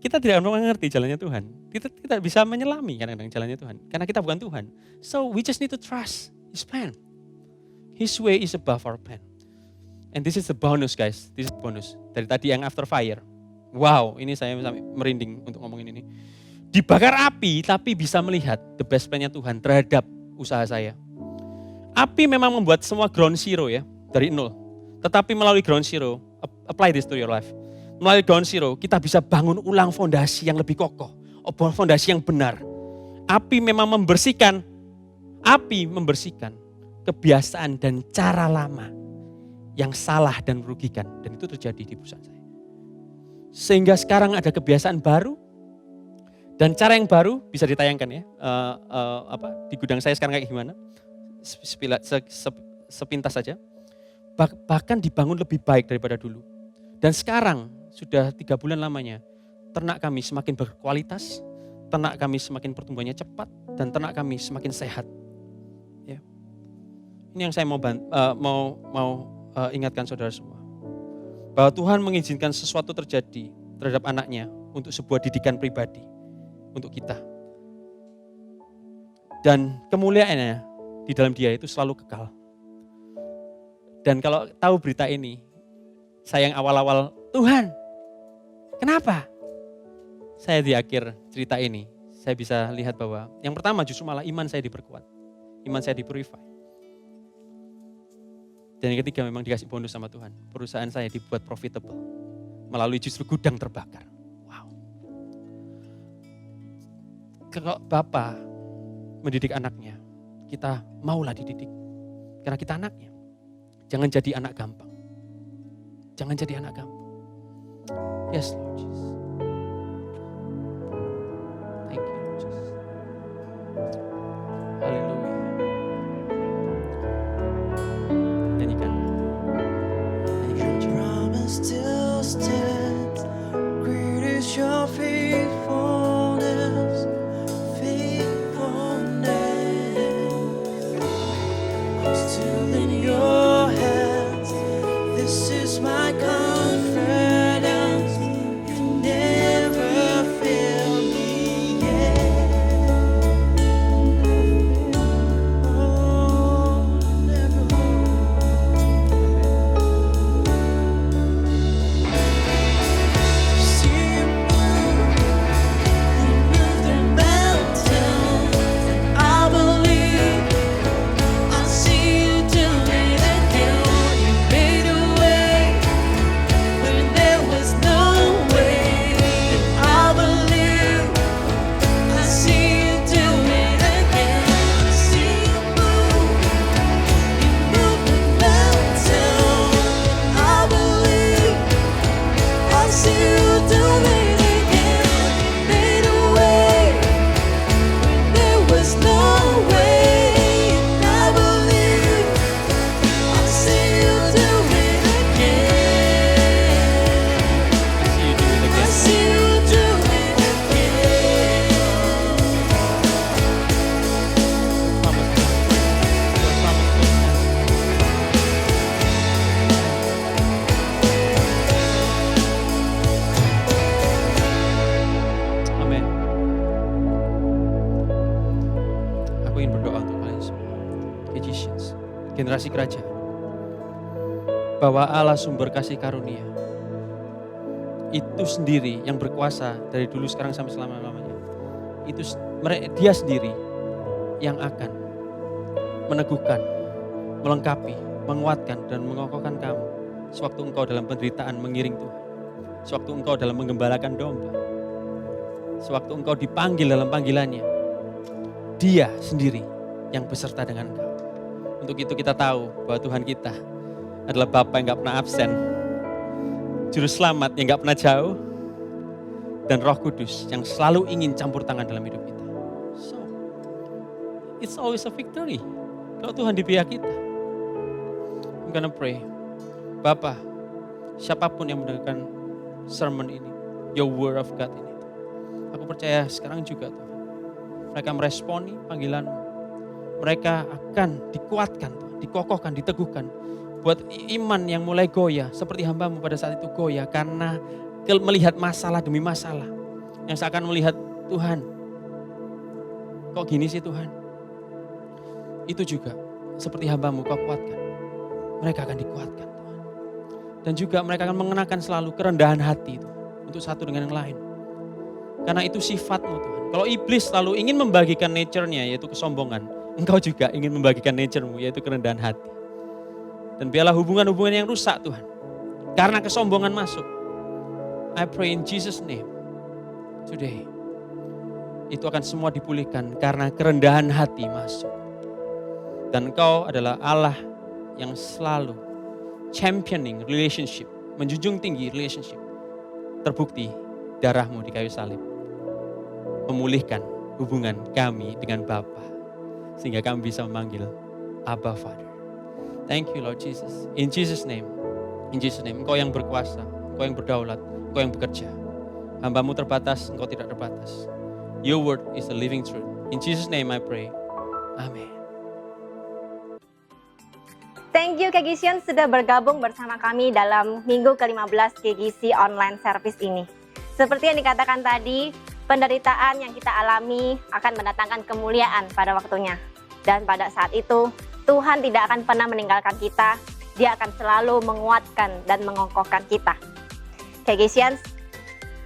Kita tidak pernah ngerti jalannya Tuhan. Kita tidak bisa menyelami kadang-kadang jalannya Tuhan. Karena kita bukan Tuhan. So we just need to trust His plan. His way is above our plan. And this is the bonus guys. This is the bonus. Dari tadi yang after fire. Wow, ini saya sampai merinding untuk ngomongin ini. Dibakar api tapi bisa melihat the best plan-nya Tuhan terhadap usaha saya. Api memang membuat semua ground zero ya, dari nol. Tetapi melalui ground zero, apply this to your life. Melalui ground zero kita bisa bangun ulang fondasi yang lebih kokoh. Fondasi yang benar. Api memang membersihkan kebiasaan dan cara lama yang salah dan merugikan. Dan itu terjadi di perusahaan saya. Sehingga sekarang ada kebiasaan baru. Dan cara yang baru bisa ditayangkan ya, di gudang saya sekarang kayak gimana, sepintas saja. Bahkan dibangun lebih baik daripada dulu. Dan sekarang sudah 3 bulan lamanya, ternak kami semakin berkualitas, ternak kami semakin pertumbuhannya cepat, dan ternak kami semakin sehat. Ya. Ini yang saya mau ingatkan saudara semua. Bahwa Tuhan mengizinkan sesuatu terjadi terhadap anaknya untuk sebuah didikan pribadi. Untuk kita. Dan kemuliaannya di dalam dia itu selalu kekal. Dan kalau tahu berita ini, saya yang awal-awal, Tuhan, kenapa? Saya di akhir cerita ini, saya bisa lihat bahwa yang pertama justru malah iman saya diperkuat. Iman saya dipurify. Dan yang ketiga memang dikasih bonus sama Tuhan. Perusahaan saya dibuat profitable. Melalui justru gudang terbakar. Kalau Bapak mendidik anaknya, kita maulah dididik. Karena kita anaknya. Jangan jadi anak gampang. Jangan jadi anak gampang. Yes, Lord Jesus. Thank you, Lord Jesus. is my confidence. You never fail me yet. Oh, never. See you move the mountains. I believe I'll see you do it again. You made a way when there was no way. And I believe I'll see you do it again. I see you move the mountains. I believe I'll see you do it again. You made a way when there was no way. And I believe I'll see you do it again. I see you do it again. Amin. Aku ingin berdoa untuk kalian semua. Magicians, generasi kerajaan. Bahwa Allah sumber kasih karunia itu sendiri yang berkuasa dari dulu sekarang sampai selama-lamanya. Dia sendiri yang akan meneguhkan, melengkapi, menguatkan dan mengokohkan kamu sewaktu engkau dalam penderitaan mengiring Tuhan. Sewaktu engkau dalam menggembalakan domba. Sewaktu engkau dipanggil dalam panggilannya. Dia sendiri yang beserta dengan engkau. Untuk itu kita tahu bahwa Tuhan kita adalah Bapa yang gak pernah absen. Juru selamat yang gak pernah jauh. Dan Roh Kudus yang selalu ingin campur tangan dalam hidup kita. So, it's always a victory. Kalau Tuhan di pihak kita. I'm gonna pray. Bapa, siapapun yang mendengarkan sermon ini, your word of God ini. Aku percaya sekarang juga Tuhan. Mereka meresponi panggilan-Mu. Mereka akan dikuatkan, Tuhan, dikokohkan, diteguhkan. Buat iman yang mulai goyah, seperti hamba-Mu pada saat itu goyah. Karena melihat masalah demi masalah. Yang seakan melihat, Tuhan, kok gini sih Tuhan? Itu juga seperti hamba-Mu Kau kuatkan. Mereka akan dikuatkan Tuhan. Dan juga mereka akan mengenakan selalu kerendahan hati Tuhan, untuk satu dengan yang lain. Karena itu sifat-Mu Tuhan. Kalau iblis selalu ingin membagikan nature-nya yaitu kesombongan. Engkau juga ingin membagikan nature-Mu yaitu kerendahan hati. Dan biarlah hubungan-hubungan yang rusak Tuhan. Karena kesombongan masuk. I pray in Jesus' name. Today. Itu akan semua dipulihkan karena kerendahan hati masuk. Dan Engkau adalah Allah yang selalu championing relationship. Menjunjung tinggi relationship. Terbukti darah-Mu di kayu salib. Memulihkan hubungan kami dengan Bapa. Sehingga kami bisa memanggil Abba Father. Thank you Lord Jesus. In Jesus' name. In Jesus' name. Engkau yang berkuasa. Engkau yang berdaulat. Engkau yang bekerja. Hamba-Mu terbatas. Engkau tidak terbatas. Your word is the living truth. In Jesus' name I pray. Amen. Thank you KGCian sudah bergabung bersama kami dalam minggu ke-15 KGC online service ini. Seperti yang dikatakan tadi, penderitaan yang kita alami akan mendatangkan kemuliaan pada waktunya. Dan pada saat itu, Tuhan tidak akan pernah meninggalkan kita. Dia akan selalu menguatkan dan mengokohkan kita. KGCian,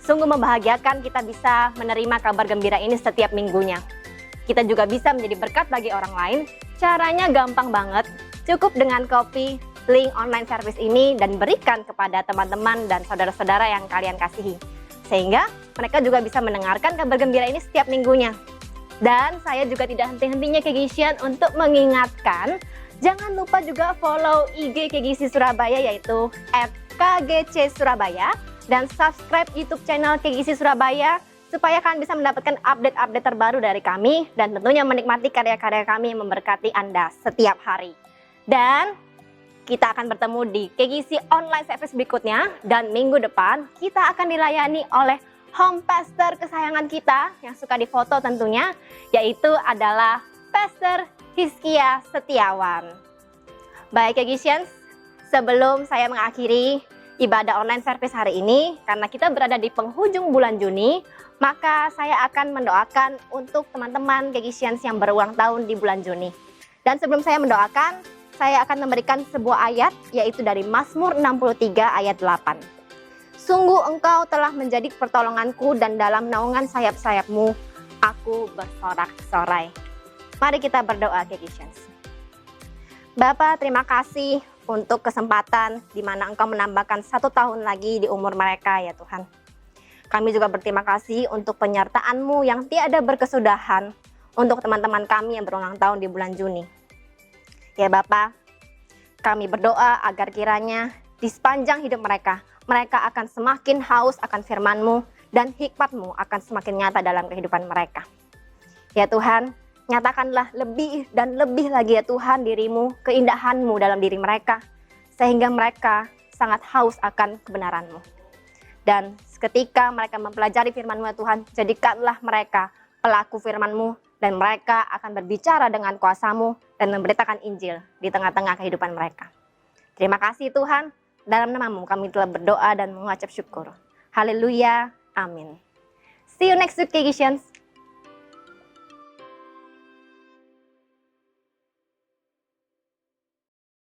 sungguh membahagiakan kita bisa menerima kabar gembira ini setiap minggunya. Kita juga bisa menjadi berkat bagi orang lain. Caranya gampang banget. Cukup dengan copy link online service ini dan berikan kepada teman-teman dan saudara-saudara yang kalian kasihi. Sehingga mereka juga bisa mendengarkan kabar gembira ini setiap minggunya. Dan saya juga tidak henti-hentinya KGCian untuk mengingatkan, jangan lupa juga follow IG KGC Surabaya yaitu @KGC Surabaya dan subscribe YouTube channel KGC Surabaya supaya kalian bisa mendapatkan update-update terbaru dari kami dan tentunya menikmati karya-karya kami yang memberkati Anda setiap hari. Dan kita akan bertemu di KGC online service berikutnya dan minggu depan kita akan dilayani oleh home pastor kesayangan kita yang suka difoto tentunya, yaitu adalah Pastor Hizkia Setiawan. Baik KGCians, Sebelum saya mengakhiri ibadah online service hari ini, karena kita berada di penghujung bulan Juni, maka saya akan mendoakan untuk teman-teman Kegisians yang berulang tahun di bulan Juni. Dan sebelum saya mendoakan, saya akan memberikan sebuah ayat, yaitu dari Mazmur 63 ayat 8. Sungguh engkau telah menjadi pertolonganku dan dalam naungan sayap-sayapmu, aku bersorak-sorai. Mari kita berdoa, Kegisians. Bapa, terima kasih untuk kesempatan di mana Engkau menambahkan 1 tahun lagi di umur mereka ya Tuhan. Kami juga berterima kasih untuk penyertaan-Mu yang tiada berkesudahan untuk teman-teman kami yang berulang tahun di bulan Juni. Ya Bapa, kami berdoa agar kiranya di sepanjang hidup mereka, mereka akan semakin haus akan firman-Mu dan hikmat-Mu akan semakin nyata dalam kehidupan mereka. Ya Tuhan, nyatakanlah lebih dan lebih lagi ya Tuhan diri-Mu, keindahan-Mu dalam diri mereka, sehingga mereka sangat haus akan kebenaran-Mu. Dan ketika mereka mempelajari firman-Mu ya Tuhan, jadikanlah mereka pelaku firman-Mu, dan mereka akan berbicara dengan kuasa-Mu dan memberitakan Injil di tengah-tengah kehidupan mereka. Terima kasih Tuhan, dalam nama-Mu kami telah berdoa dan mengucap syukur. Haleluya, amin. See you next week, Kegisians.